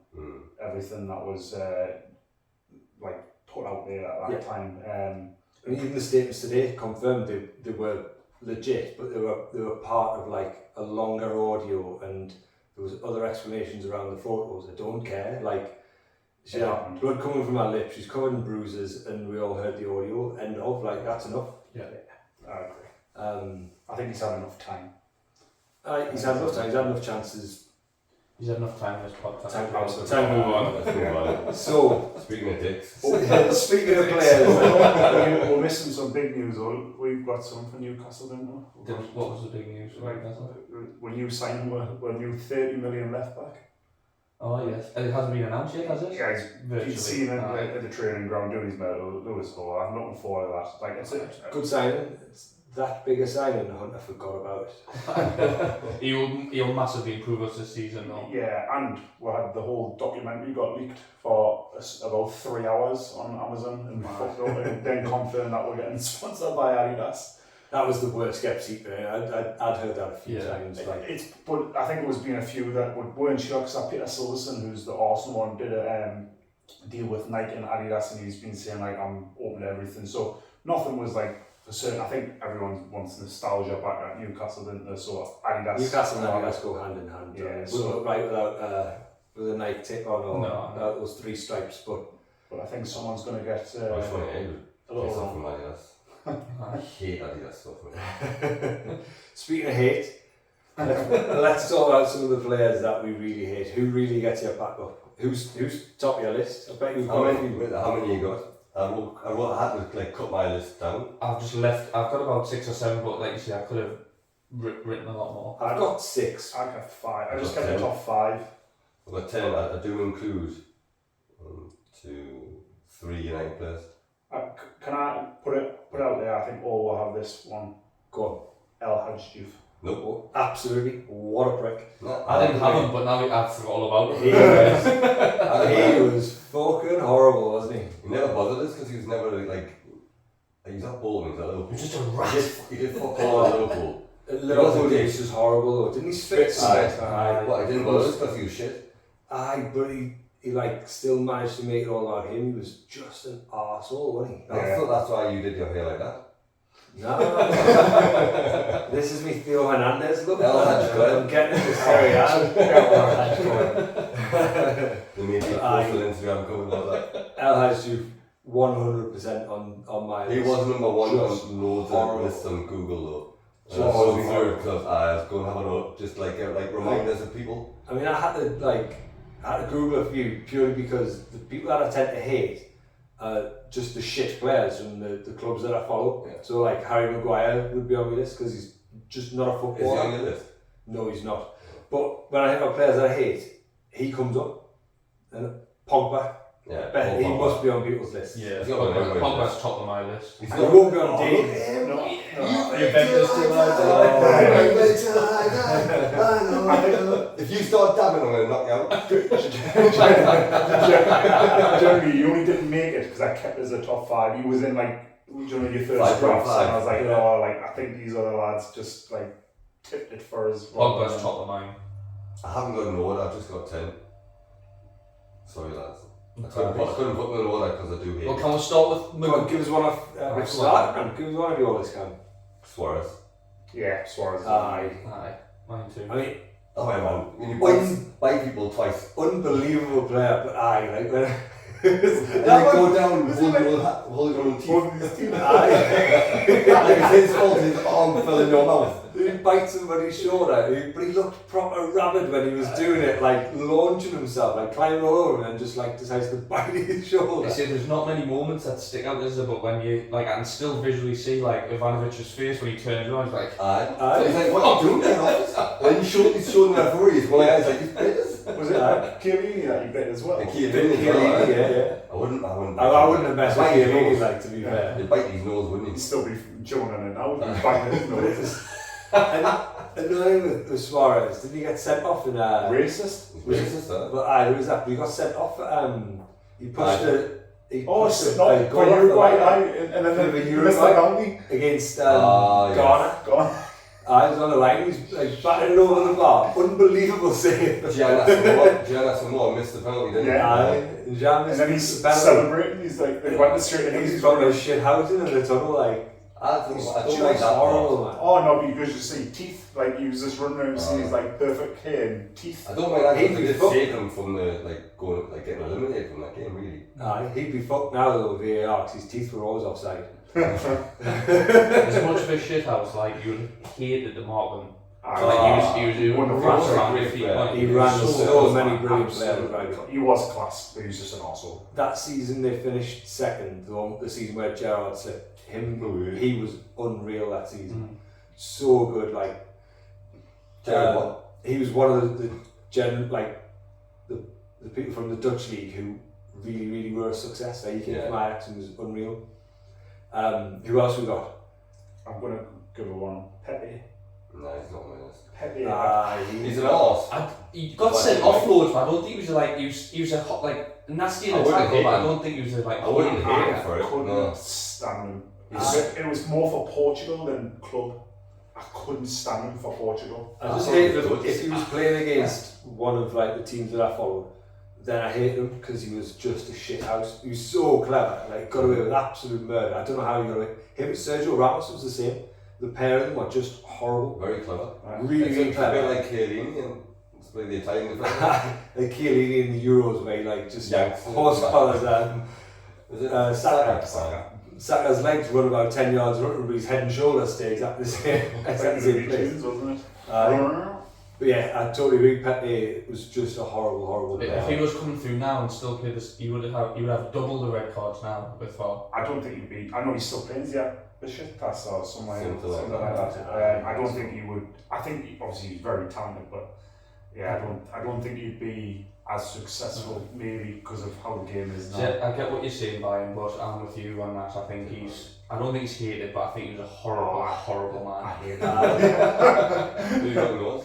Everything that was like put out there at that time. And even the statements today confirmed they were legit, but they were part of like a longer audio, and there was other explanations around the photos. I don't care. Like, she had blood coming from her lips, she's covered in bruises, and we all heard the audio. End of. Like, that's enough. Yeah, I agree. I think he's had enough time. He's had enough time. He's had enough chances. He's had enough time in this podcast. Time to move on. Let's move on. So, Speaking of dicks. speaking of players, We're missing some big news. We've got some for Newcastle, didn't we? What was the big news? When you signed a new 30 million left back. Oh yes, it hasn't been announced yet, has it? Yeah, Virtually. he's seen it at the training ground doing his medal, Lewis Hall. I'm looking forward to that. Like, it's a good signing. It's that big a signing. I forgot about it. He'll massively improve us this season, though. Yeah, and we had the whole documentary got leaked for about 3 hours on Amazon and fucked up, and then confirmed that we're getting sponsored by Adidas. That was the worst kept secret. I'd heard that a few times. But I think it was being a few that weren't sure, because that Peter Silverson, who's the Arsenal one, did a deal with Nike and Adidas, and he's been saying like, I'm open to everything. So nothing was like for certain. I think everyone wants nostalgia back at Newcastle, didn't they? So Adidas. Newcastle and Adidas go hand in hand. Yeah. So look right without with a Nike tip on or without those 3 stripes, but I think someone's going to get I was funny, a little stuff wrong. from Adidas. I hate Adidas stuff. Man. Speaking of hate, Let's talk about some of the players that we really hate. Who really gets your back up? Who's top of your list? I bet you've got a few. How many you got? I had to like cut my list down. I've got about 6 or 7, but like you see, I could have written a lot more. I've got 6. I got 5. I just got got the 10. top 5. I've got 10. I do include 1, 2, 3 United players. Can I put it out there? I think all will have this one. Go El Hadji. Nope. on. Absolutely. What a prick. No, I didn't have him, but now I've forgot all about He him. was fucking horrible, wasn't he? He never bothered us because he was never like he was at Bolton, he was at Liverpool. He was just a rat. He did fuck all at Liverpool. Liverpool he was just horrible though. Didn't he spit? Aye. What, he didn't bother us because he was shit. Aye, but he like still managed to make it all about him. He was just an arsehole, wasn't he? I thought that's why you did your hair like that. No. This is me Theo Hernandez. Look, El Hadji. I'm getting into Serie A. The media postal Instagram coming about that. El Hadji 100% on my list. He was number 1 Just on loads horrible. of lists on Google though. Just I was horrible. through because I was going to have a note, just like reminders of people. I mean, I had to Google a few purely because the people that I tend to hate are just the shit players from the clubs that I follow. Yeah. So like Harry Maguire would be on my list because he's just not a Is he footballer. on your list? No, he's not. But when I think of players that I hate, he comes up. And Pogba, Yeah. he must be on people's lists. Yeah, He's got one everywhere. Pogba's top of my list. He's He won't be on Dayne. Juventus till I If you start dabbing, I'm going to knock you out. Jeremy, you only didn't make it because I kept it as a top 5. You was in like your first 5.5. drafts, and I was like, no, like I think these other lads just like tipped it for us. Pogba's top of mine. I haven't got an order, I've just got 10. Sorry lads. I couldn't put them in order because I do hate Well, can we start with Come on, give us one of give us one of yours, Cam. Suarez. Yeah, Suarez. Aye. Aye, mine too. I mean, Oh yeah man, when you bite people twice. unbelievable player, but aye, like when And they go down holding on teeth. Like it's his fault his arm fell in your mouth. He bites somebody's shoulder, but he looked proper rabid when he was doing it, like launching himself, like climbing all over, and then just like decides to bite his shoulder. You see, there's not many moments that stick out, is there? But when you like, I can still visually see like Ivanovic's face when he turns around. He's like, Aye. He's like, what are you doing there, officer? And he's showing the referee his one eye, he's like, he's bit us. Was it like Chiellini that you bet as well? And Chiellini, yeah. I wouldn't I wouldn't have messed with Bite his Chiellini, nose. like, to be fair. He'd bite his nose, wouldn't He'd he? still be chewing on it now. He's biting his nose. Annoying with Suarez, did he get sent off in Racist. He's racist, huh? But there was that, but he got sent off he pushed he Oh, pushed it's a not goal for off the Uruguay, line and then For they Uruguay. missed the penalty. against Yes. Ghana. Gone. He was on the line, he was like batting it over the bar. Unbelievable save. Gianna Samoa missed the penalty, didn't he? Yeah. And Jam And then he's the penalty. celebrating. He's like, they went straight in. He's got a shit housing in the tunnel, like. I don't He's like just that part. horrible, man. Oh no, because you see teeth, like you just run around and see his like perfect hair and teeth. I don't mind that He'd because be they did fucked. save him from the getting eliminated from that game, really. He'd be fucked now though with VAR because his teeth were always offside. as much of a shithouse, like you hated the Markham. Like he was Wonderful. wrapped around with feet. Like, He ran so many Absolutely. brilliant players, right? He was class, but he was just an arsehole. That season they finished second, the season where Gerrard slipped. He was unreal that season. So good, like. He was one of the people from the Dutch league who really were a success. Like, he came from Ajax and was unreal. Who else we got? I'm gonna give it one. Pepe. No, he's not on my list. Pepe. He's an arse. He got sent off loads, but I don't think he was like he was a hot like nasty in I the wouldn't tackle, hate but I him. don't think he was a like. I wouldn't hate him I for it. couldn't No. stand him. He's- It was more for Portugal than club. I couldn't stand him for Portugal. I just Oh, hate him good. if he was playing against one of like the teams that I followed. Then I hate him because he was just a shit house. He was so clever, like got away with absolute murder. I don't know how he got away. Him and Sergio Ramos was the same. The pair of them were just horrible. Very clever. Really It's a bit clever. like Chiellini and it's like the Italian defender. Like Chiellini in the Euros where he like just Yeah. horse collars Is it? Saka. Saka. Saka's legs run about 10 yards running, but his head and shoulders stay exactly the same. It's like Exactly the same place. wasn't it? But yeah, I totally agree. Pepe was just a horrible player. If he was coming through now and still played this, he would have double the red cards now with foul. I don't think he'd be. I know he's still playing. Yeah, Besiktas or somewhere, Something like something like that. I don't think he would. I think obviously he's very talented, but yeah, I don't think he'd be as successful maybe because of how the game is now. So I get what you're saying, Brian, but I'm with you on that. I don't think he's hated, but I think he's a horrible man. I hate that. Who you got in yours?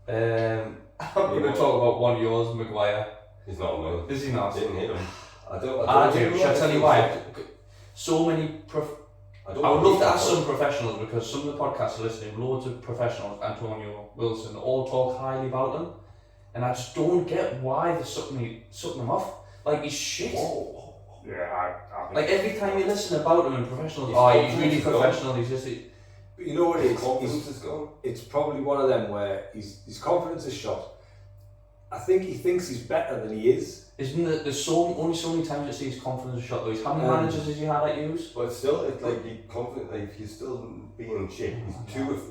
I'm going to talk about one of yours, Maguire. He's not on mine. Is he not? Didn't hit him. I don't do. Shall I tell you why? So many. I would love to ask some professionals, because some of the podcasts are listening, loads of professionals, Antonio Wilson, all talk highly about him, and I just don't get why they're sucking him off. Like, he's shit. Whoa. Yeah, I think like every time you listen about him in professionals, he's really professional. He's just. But you know what it is? Confidence is gone. It's probably one of them where his confidence is shot. I think he thinks he's better than he is. Isn't it? There's only so many times you see his confidence is shot. Though, how many managers has he had at use? But still, it's like he's confident. Like he's still being shit.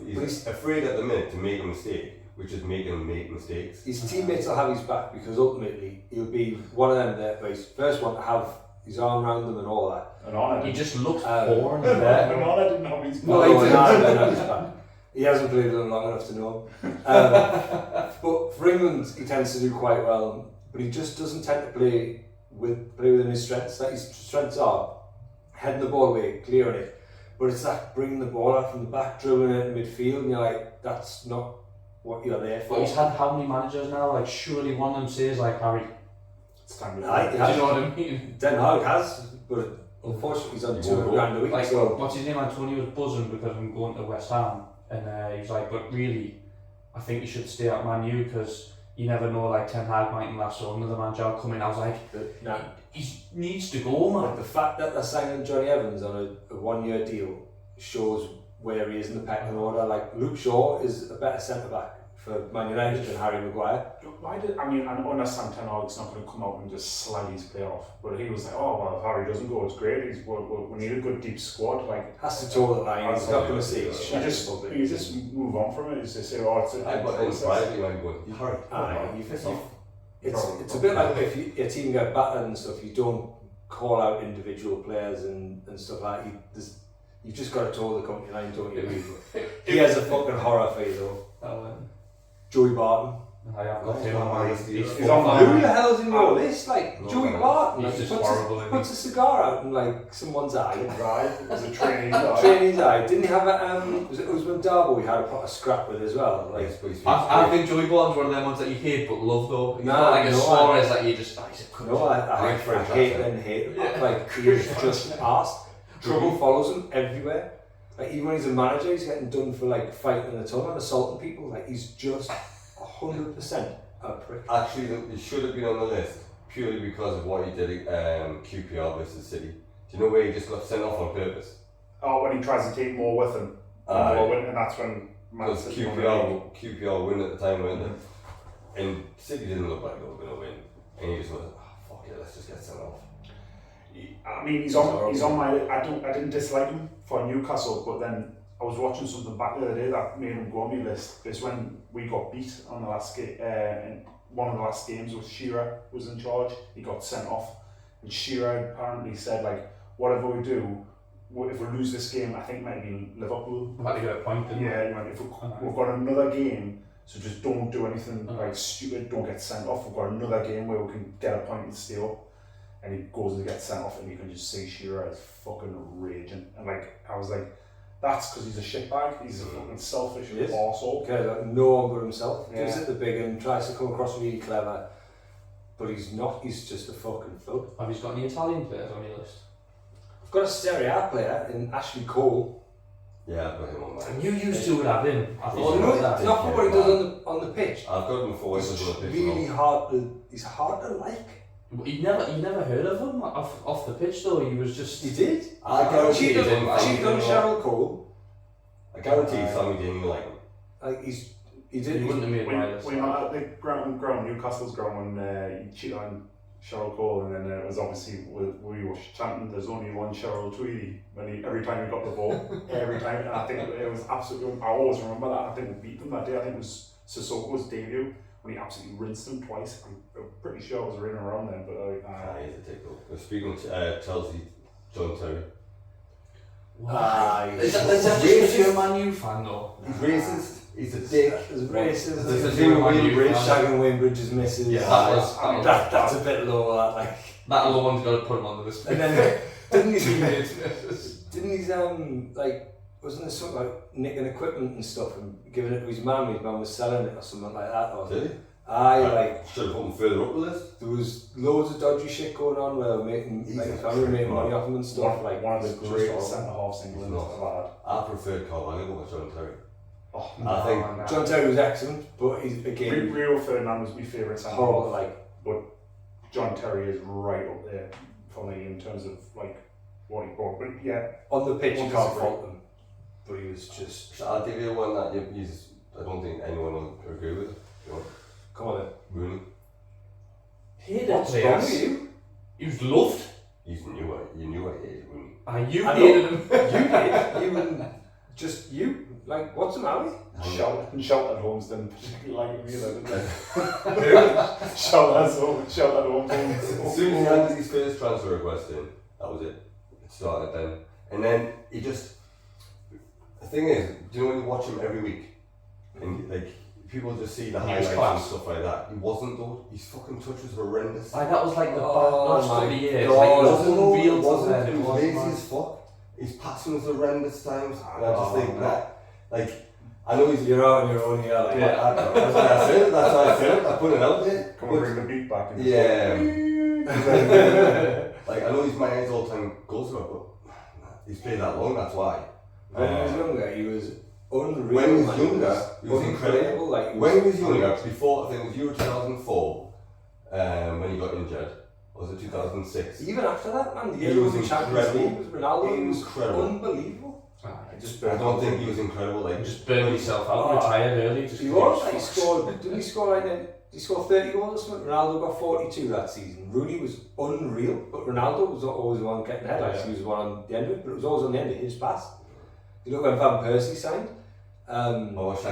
He's afraid at the minute to make a mistake, which is making him make mistakes. His teammates will have his back because ultimately he'll be one of them that he's first one to have his arm around them and all that. an honour. He just looks boring there. An honour didn't have his No, he didn't have his back. He hasn't played with them long enough to know. But for England, he tends to do quite well. But he just doesn't tend to play within his strengths. Like his strengths are heading the ball away, clearing it. But it's that bringing the ball out from the back, dribbling it in midfield, and you're like, that's not what you're there for. But he's had how many managers now? Like, surely one of them says like Harry. It's time to Do Do you know what I mean? Den Hag has, but unfortunately he's on $200,000 a week. Like, So what's his name? Antonio was buzzing because I'm going to West Ham, and he was like, but really, I think you should stay at Man U because you never know, like Ten Hag might last so another manager come in. I was like, he needs to go, man. But the fact that they're signing Johnny Evans on a 1 year deal shows where he is in the pecking order. Like Luke Shaw is a better centre back for Man United than Harry Maguire. I understand Ten Hag's not going to come out and just slag his play off, but he was like, oh well, if Harry doesn't go, it's great. We need a good deep squad. Like Has to toe the line. He's not going to see. you just move on from it. You just say, oh, it's a But in privately, I'm going, you hurry. You piss off. It's a bit like if your team get battered and stuff, you don't call out individual players and stuff like that. You've just got to toe the company line, don't you? He has a fucking horror for you though. Joey Barton. I have got him on my list. He's on Who the hell's in your list? Like Joey Barton. He's just puts horrible. puts a cigar out in like someone's eye. It was a trainee guy. Trainee's eye. Didn't he have a was it Usman Darbo he had a proper scrap with as well? Like I think Joey Barton's one of them ones that you hate but love though. He's Nah, not like a no, Suarez that you just no, I hate and hate. Like he is just arse. Trouble follows him everywhere. Like even when he's a manager, he's getting done for like fighting the tongue and assaulting people. Like he's just 100% a prick. Actually, it should have been on the list purely because of what he did at QPR versus City. Do you know where he just got sent off on purpose? Oh, when he tries to take more with him, and that's when because QPR win at the time, weren't they? And City didn't look like they were going to win, and he just went, fuck it, let's just get sent off. I mean, he's on my. I didn't dislike him for Newcastle, but then I was watching something back the other day that made him go on my list. It's when we got beat on the last game. In one of the last games, was Shearer was in charge. He got sent off, and Shearer apparently said like, whatever we do, if we lose this game, I think maybe Liverpool. Had to get a point, didn't Yeah, you know, if we've got another game, so just don't do anything like stupid. Don't get sent off. We've got another game where we can get a point and stay up. And he goes and gets sent off, and you can just see Shearer is fucking raging. And like, I was like, that's because he's a shitbag. He's a fucking selfish arsehole. Okay, like no one but himself. Yeah. Gives it the big and tries to come across really clever, but he's not. He's just a fucking thug. Have you got any Italian players on your list? I've got a Serie A player in Ashley Cole. Yeah, I've got him on mine. You used to have him. I thought You know, about it's that. not for what he does on the pitch. I've got him for He's on the pitch. really hard. He's hard to like. You never heard of him off the pitch though. He was just. He did. I guarantee cheated him. on Cheryl Cole. I guarantee Sammy didn't even like him. Like he did. He wouldn't have made my list. We're not at the ground, Newcastle's ground when he cheated on Cheryl Cole, and then it was obviously we were chanting, "There's only one Cheryl Tweedy," every time we got the ball, every time, and I think it was absolutely. I always remember that. I think we beat them that day. I think it was Sissoko's debut when he absolutely rinsed them twice. I'm pretty sure it was in around then, but He's a tickle. Speaking of Chelsea, John Terry. Is that just because you're a Man U fan though? He's racist. He's a dick. There's racist. There's There's a few Man U Bridge, fans. shagging Wayne Bridge's missus. Yeah, That's a bit low. That like. That alone's got to put him on the list. And then didn't he like wasn't there something like nicking equipment and stuff and giving it to his mum? His mum was selling it or something like that. Or Did he? like should have put him further up the list. there was loads of dodgy shit going on where they were making like family making money off him and stuff. one of the just greatest horrible. centre halves England He's have had. I preferred Carvalho over John Terry. Oh, I think John Terry was excellent, but he's again Rio Ferdinand was my favourite centre horrible. half. Like John Terry is right up there for me in terms of like what he brought. But yeah, on the pitch, you Won't can't disagree. fault him, but he was just. I'll give you one that I don't think anyone will agree with. Come on, then. Rooney. Hated What's wrong with players. you? He was loved. You knew I hated Rooney. You I hated him. You did. You and just you. Like, what's the matter? Sheltered Holmes didn't particularly like me either, did they? Sheltered Holmes. As soon as he had his first transfer request in, that was it. It started then. And then he just. The thing is, do you know when you watch him every week? And like, people just see the He was highlights and class. stuff like that. He wasn't though. His fucking touch was horrendous. That was like the Oh last my couple of years. God. Like, it was It unreal to wasn't. them. It was lazy as fuck. His passing was horrendous times. And I just think that, like, I know he's. You're out on your own here. Like, Yeah. That's why I said it. That's why I said it. I put it out there. Come on, bring the beat back. And Yeah. Like, I know he's my head's all-time goal scorer, but he's played that long. That's why. when he was younger, he was unreal. When he was man. younger, he was incredible. unplayable, like, When he was younger, before I think it was Euro 2004, when he got injured, or was it 2006? Even after that, man, the He year was was Champions incredible. League was Ronaldo. He was Incredible. unbelievable. I don't think he was incredible. Like, Just burned himself out, Oh. retired early. Just He was. Like, he scored. Didn't he score like? He scored 30 goals or something. Ronaldo got 42 that season. Rooney was unreal, but Ronaldo was always the one getting ahead. Like, he was the one on the end of it, but it was always on the end of his pass. You look when Van Persie signed. I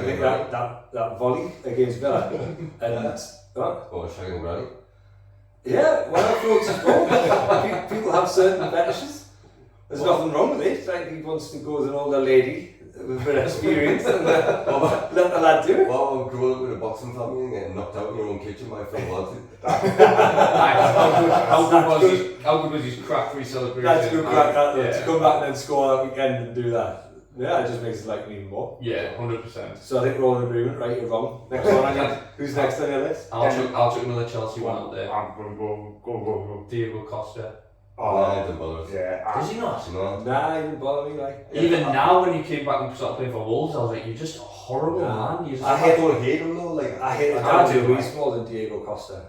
think that volley against Villa, and what? Shagging and Granny. Yeah, well, that floats his ball. People have certain fetishes. There's nothing wrong with it. Like, he wants to go with an older lady with a bit of experience and let the lad do it. Well, growing up with a boxing family and getting knocked out in your own kitchen by Phil Watson. How good was his crack free celebration? That's a good crack, Yeah. to come back and then score that weekend and do that. Yeah, it just makes it like me even more. Yeah, 100%. So I think we're all in agreement, right or wrong. Next one, I guess. Who's next on your list? I'll chuck another Chelsea one out there. I'm going to go. Diego Costa. Nah, it didn't bother us. Yeah. Does he not? No. Nah, he didn't bother me, like. Even now, when he came back and started playing for Wolves, I was like, you're just a horrible Nah. man. You're just I don't hate him though. Like, I hated I David do, Luiz right. more than Diego Costa.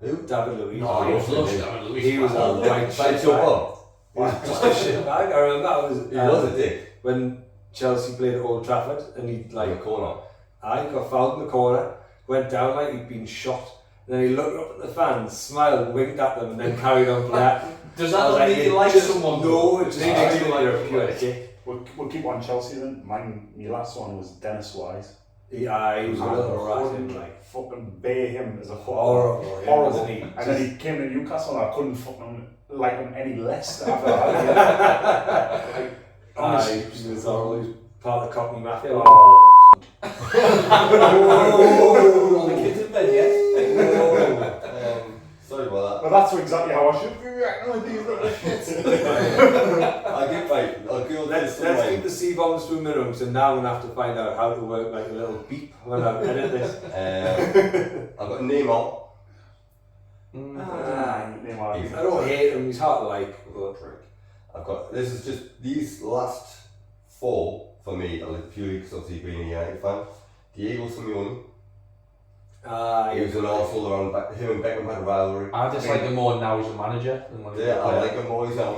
Who? David Luiz. No, he was lush. David Luiz. He was a right Sideshow shit bag. Bob. He was just a shit bag. I remember that was, He was a dick. when Chelsea played at Old Trafford and he Like a like corner. I got fouled in the corner, went down like he'd been shot. And then he looked up at the fans, smiled, winked at them, and then carried on playing. Does I that was not make you like just- someone? No, it just Makes makes you you like like a a pure player. dick. We'll keep on Chelsea then. My last one was Dennis Wise. He was a little rat, like Fucking bear him as a footballer. horrible, Horrible. wasn't he? And then he came to Newcastle and I couldn't fucking like him any less after that. Like, honestly, He was horrible. He was part of the Cockney Mafia. Oh. All the kids in bed, yes? Sorry about But that's exactly how I should be reacting with these little shits. that. I'll get right. I'll go Let's keep the C-bombs to a minimum, so now I'm going to have to find out how to work like a little beep when I edit this. I've got Neymar. I don't hate him, he's hard to like, but I've got, this is just, these last four for me are like purely because obviously being a United fan. Diego Simeone. He was an arsehole around, him and Beckham had a rivalry. I just like him more now as a manager than when he was Yeah, a I player. like him always now.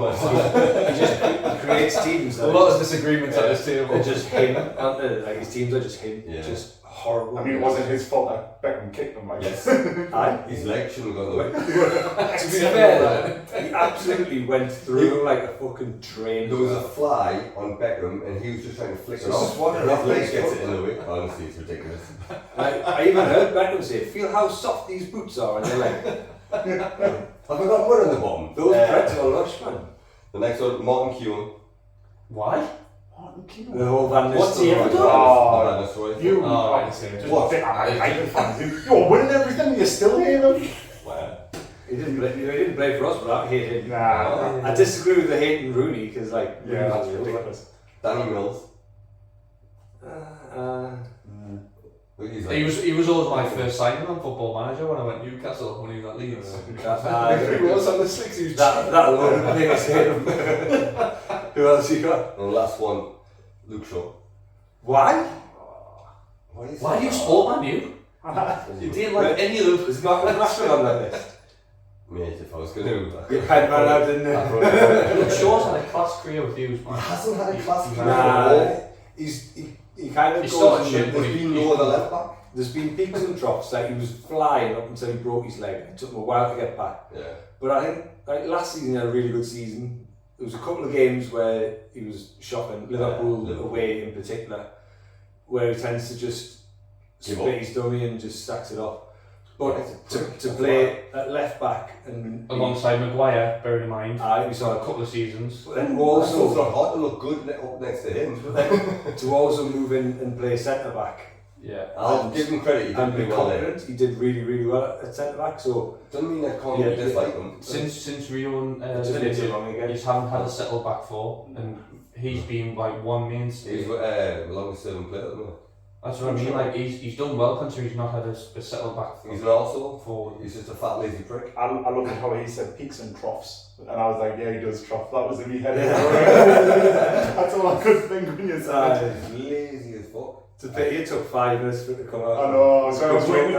he creates teams A that lot are of disagreements at this table. they're just him, aren't they? Like his teams are just him, Yeah. just horrible. I mean, it wasn't his fault that Beckham kicked him like Yes. Aye. His leg shouldn't have gone away. To be fair, he absolutely went through like a fucking train. There was a fly on Beckham and he was just trying to flick it Just off. wandering And his off leg his gets foot. it in the way. Honestly, it's ridiculous. I even heard Beckham say, "Feel how soft these boots are," and they're like, Have I got mud on the bottom? "Those Preds are lush, man." The next one, Martin Keown. Why? The whole Van What's he ever Nistelrooy. done? Oh, Van Nistelrooy. you, Oh, right, I see. just What? I fans. You're winning everything, you're still here, though. Wow. He didn't play for us, but I hate him. Nah. I disagree with the hating Rooney because like Yeah, that's Rooney's ridiculous. Danny Mills. He was always my first signing on Football Manager when I went to Newcastle when he was at Leeds. He was on the slicks. He was that alone. I think I said him. Who else you got? And the last one, Luke Shaw. Why? Why do you support Man U? You didn't like any of them. There's not Rashford on that list. Mate, if I was going to... You had man out, didn't you? Look, Shaw's had a class career with you, He man. hasn't had a class career Nah, at all. he kind of He goes. started in shit, the- but He's been lower the left back. There's been peaks and troughs. Like he was flying up until he broke his leg. It took him a while to get back. Yeah. But I think like last season he had a really good season. There was a couple of games where he was shocking. Liverpool away in particular, where he tends to just Give split up. his dummy and just stacks it off. Yeah, But it's a prick. to play at left back and Alongside Maguire, bearing in mind, we for saw a couple of seasons. But then It's also not hard to look good up next to him. to also move in and play centre back Yeah. I'll give him credit, he did and be pretty well there. confident. He did really well at centre back. So Doesn't mean I can't Yeah, dislike him. Since Rio and it just made it wrong you again. just haven't had a settled back four, and he's been like one mainstay. He's the longest serving player at the moment. That's what I mean. Like he's done well considering he's not had a settled back He's an arsehole. forward. He's just a fat lazy prick. I love how he said peaks and troughs, and I was like, yeah, he does trough. That was in my head. That's all I could think when you said it. He's lazy as fuck. To pay, it took 5 minutes for it to come out. I know, so I was waiting.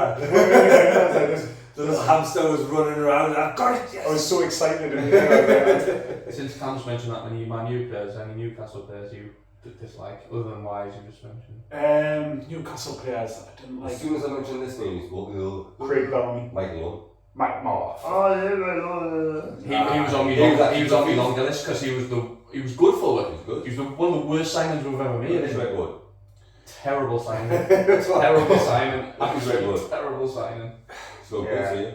The little hamster was running around. I've got it. Yes. I was so excited. And Since Cam's mentioned that many Man U players, any Newcastle players you dislike, other than Wise you just mentioned? Newcastle players, I didn't like. As soon as I mention this name, he's walking over. Craig Bellamy, Michael Owen. Mike Moore. He was on me longer list because he was good for it. He's good. He was one of the worst signings we've ever made. His record. Terrible signing. Terrible signing. His Absolutely record. terrible signing. So Yeah. good to see you.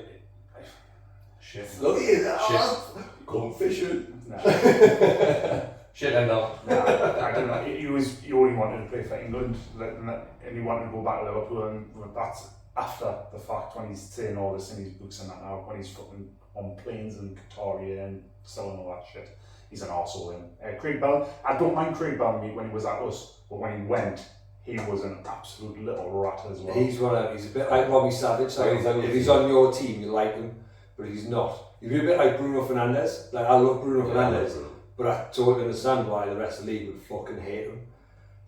Shit. Look at it. Come fishing. Nah, Shit end up. I don't know. He only wanted to play for England, and he wanted to go back to Liverpool, and that's after the fact when he's saying all this in his books and that now, when he's fucking on planes in Qatar and selling all that shit. He's an arsehole then. Craig Bellamy, I don't mind Craig Bellamy when he was at us, but when he went, he was an absolute little rat as well. He's a bit like Robbie Savage. Like, if he's on your team, you like him, but he's not. He'd be a bit like Bruno Fernandes. Like I love Bruno Fernandes, but I totally understand why the rest of the league would fucking hate him.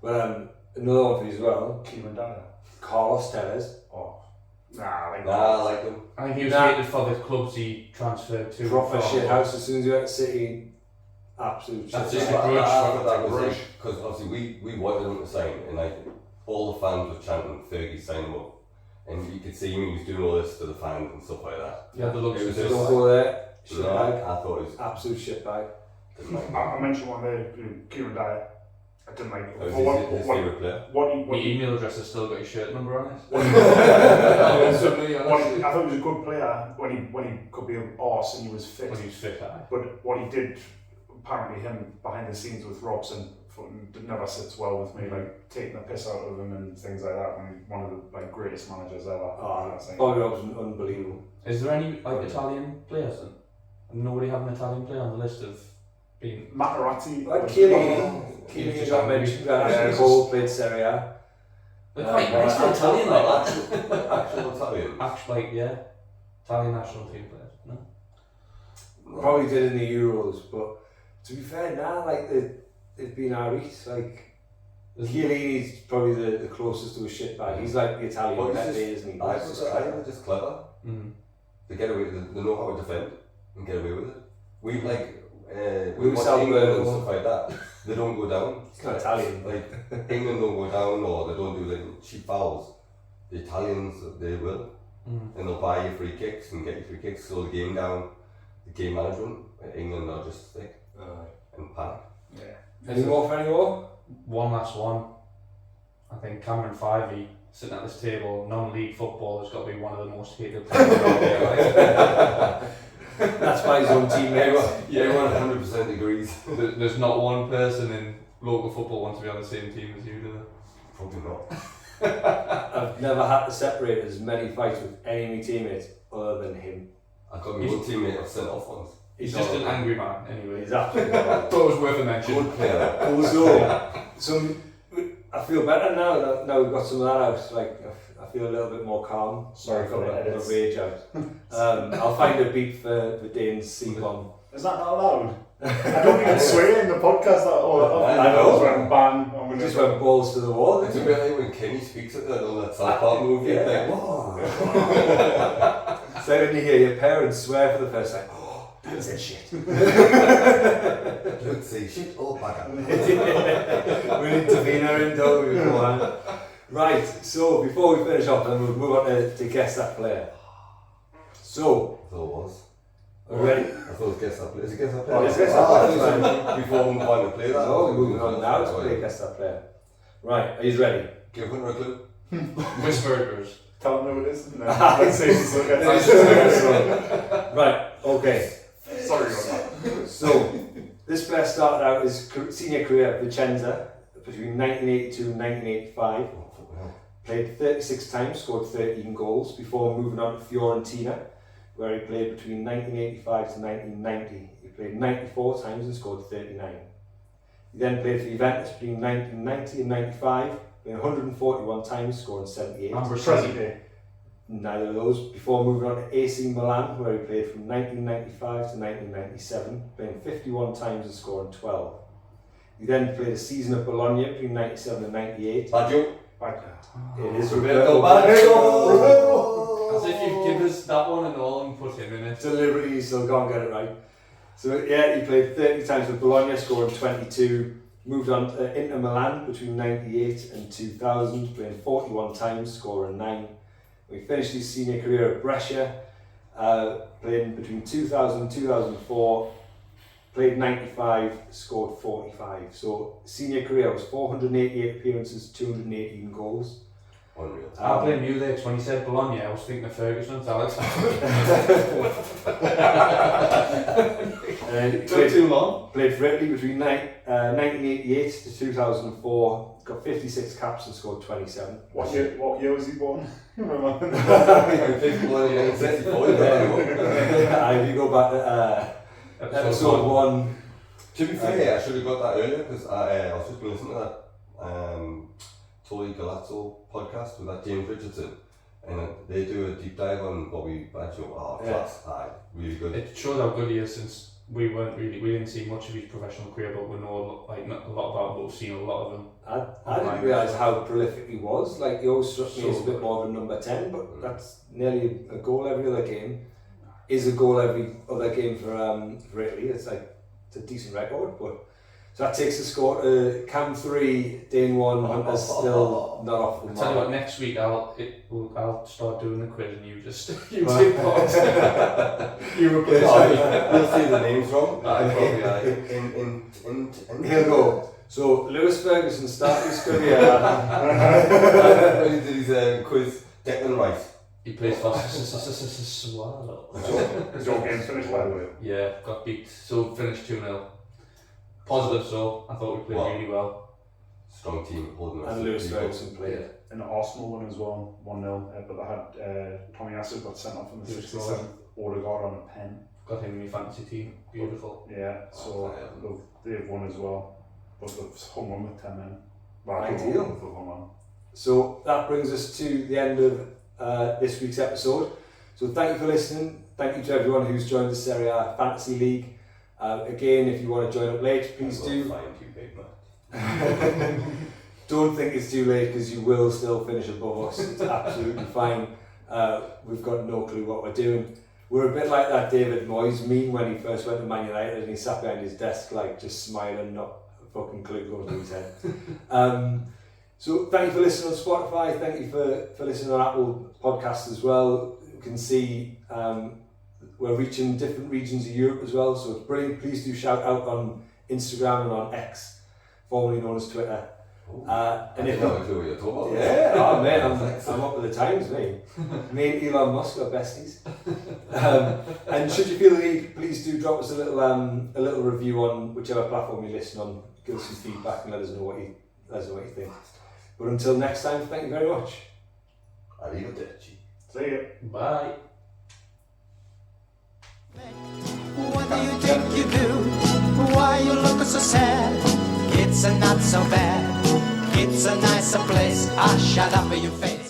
But another one for you as well, Kieran Dyer. Carlos Tevez. Oh, nah, I like him. I think he was Nah. hated for the clubs he transferred to. Proper For- shit house as soon as he went to City. Absolute That's shit. just house. a grudge. I thought that was Grudge. like, because obviously we wanted him to sign, and like all the fans were chanting Fergie sign him up, and you could see him, he was doing all this to the fans and stuff like that. Yeah, the looks It was of just Don't like- go there. Shit No, bag. I thought it was. Absolute shit bag. Didn't like him. I mentioned one there, Kieran Dyer. I didn't like That was what, his what, favourite player. My email address has still got your shirt number on it. what, I thought he was a good player when he could be an arse and he was fit. When he was fit, aye. But what he did, apparently him behind the scenes with Robson, never sits well with me, like taking the piss out of him and things like that, when he's one of the like greatest managers ever. Oh, That's like- Bobby Robson, unbelievable. Is there any like Italian players then? Nobody have an Italian player on the list of being. Materazzi. Like Chiellini got mentioned. Yeah, Ashley it's Cole played Serie A. They're quite nice for Italian like that. Actual Italian. Actually, like, yeah, Italian national team players. No. Probably did in the Euros, but to be fair, now like they've been alright. Like Chiellini's probably the closest to a shitbag. He's like the Italian Well, he's Pepe, just- isn't he? I He's think just they're just clever. Mm. They get away. They know how to defend and get away with it. We like we Luis watch England and Alberto. stuff like that. They don't go down. He's not Italian. Like England don't go down, or they don't do like cheap fouls. the Italians, they will. And they'll buy you free kicks and get you free kicks, slow the game down. The game management, England are just thick and panic. Yeah. Any more for any more? One last one. I think Cameron Fivey, sitting at this table, non-league football has got to be one of the most hated players around here. Like. That's by his own teammates. Everyone 100% agrees. There's not one person in local football wants to be on the same team as you, do they? Probably not. I've never had to separate as many fights with any of my teammates other than him. I got my one teammate I've sent off once. He's just an angry man, anyway. He's absolutely not. Thought it was worth a mention. Good player. So I feel better now. Now we've got some of that out. Like I feel a little bit more calm. Sorry for the edits. rage out. I'll find a beat for Dayne's C-bomb. Is that not allowed? I don't even swear in the podcast that all I know. went ban. We just went balls to the wall. It's a bit like when Kenny speaks at that South Park movie. Yeah. Like, whoa. So when you hear your parents swear for the first time, oh, Dan said shit. Don't say shit or bugger. We'll intervene in, don't we? Go on. Right, so before we finish off, then we'll move on to guess that player. So, I thought it was. are we ready? I thought it was guess that player. Is it guess that player? Oh, it's guess that player. I thought before we move on to play that. No, we're moving on now to play guess that player. Right, are you ready? Give Hunter a clue. Whisperers. Tell them who it is. No, let's see. Right, okay. Sorry about that. So, this player started out his senior career at Vicenza between 1982 and 1985. Oh, fucking hell. Played 36 times, scored 13 goals before moving on to Fiorentina, where he played between 1985 to 1990. He played 94 times and scored 39. He then played for Juventus between 1990 and 95, played 141 times, scoring 78. Present day. Neither of those. Before moving on to AC Milan, where he played from 1995 to 1997, playing 51 times and scoring 12. He then played a season at Bologna between 97 and 98. Baggio. It is Roberto Roberto Baggio. As if you've given us that one and all and put him in it. Deliberately, you still can't get it right. So yeah, he played 30 times with Bologna, scoring 22. Moved on to Inter Milan between 98 and 2000, playing 41 times, scoring 9. He finished his senior career at Brescia, playing between 2000 and 2004, played 95, scored 45. So senior career was 488 appearances, 218 goals. Unreal. I blame you there, 'cause when he said Bologna, I was thinking of Ferguson, Alex. Took too long. Played for Italy between 1988 to 2004, got 56 caps and scored 27. What year was he born? Remember? If you go back to episode 1. To be fair, I should have got that earlier because I was just going to listen to that Tori Galazzo podcast with that James Richardson, and they do a deep dive on Bobby Baggio. Oh, class, really good. It showed how good he is since we didn't see much of his professional career, but we know not a lot about him, but we've seen a lot of him. I didn't realise how prolific he was. Like, he always struck me as a bit more of a number 10, but that's nearly a goal every other game. Is a goal every other game for Italy. It's a decent record, but so that takes the score to Cam 3, Dayne 1, Hunter's still not off the I'll tell you what, mark. next week I'll start doing the quiz and you just you take part. You replace You'll see the names wrong. He'll go. So Lewis Ferguson started his career. When he did his quiz, Declan Rice. He plays for Swallow. Is your game finished, by the way? Yeah, got beat. So finished 2-0. Positive, so I thought we played really well. Strong team holding us. And Lewis Ferguson played. And the Arsenal one as well, 1-0. But they had Tommy Asu got sent off in the 67th. Odegaard on a pen. Got him in my fantasy team. Beautiful. Yeah, so they've won as well. But they've hung on with 10 men. Well, Ideal. They've hung on. So that brings us to the end of this week's episode. So thank you for listening. Thank you to everyone who's joined the Serie A Fantasy League. Again, if you want to join up late, please do. Don't think it's too late because you will still finish above us. It's absolutely fine. We've got no clue what we're doing. We're a bit like that David Moyes meme when he first went to Man United and he sat behind his desk like just smiling, not a fucking clue going through his head. So thank you for listening on Spotify. Thank you for listening on Apple Podcasts as well. You can see we're reaching different regions of Europe as well. So it's brilliant. Please do shout out on Instagram and on X, formerly known as Twitter. And if not, what you're talking about. Yeah, oh man, I'm up with the times, mate. Me and Elon Musk are besties. And should you feel the need, please do drop us a little review on whichever platform you listen on. Give us some feedback and let us know what you think. But until next time, thank you very much. Arrivederci. See ya. Bye. What do you think you do? Why you look so sad? It's not so bad. It's a nicer place. Ah, shut up in your face.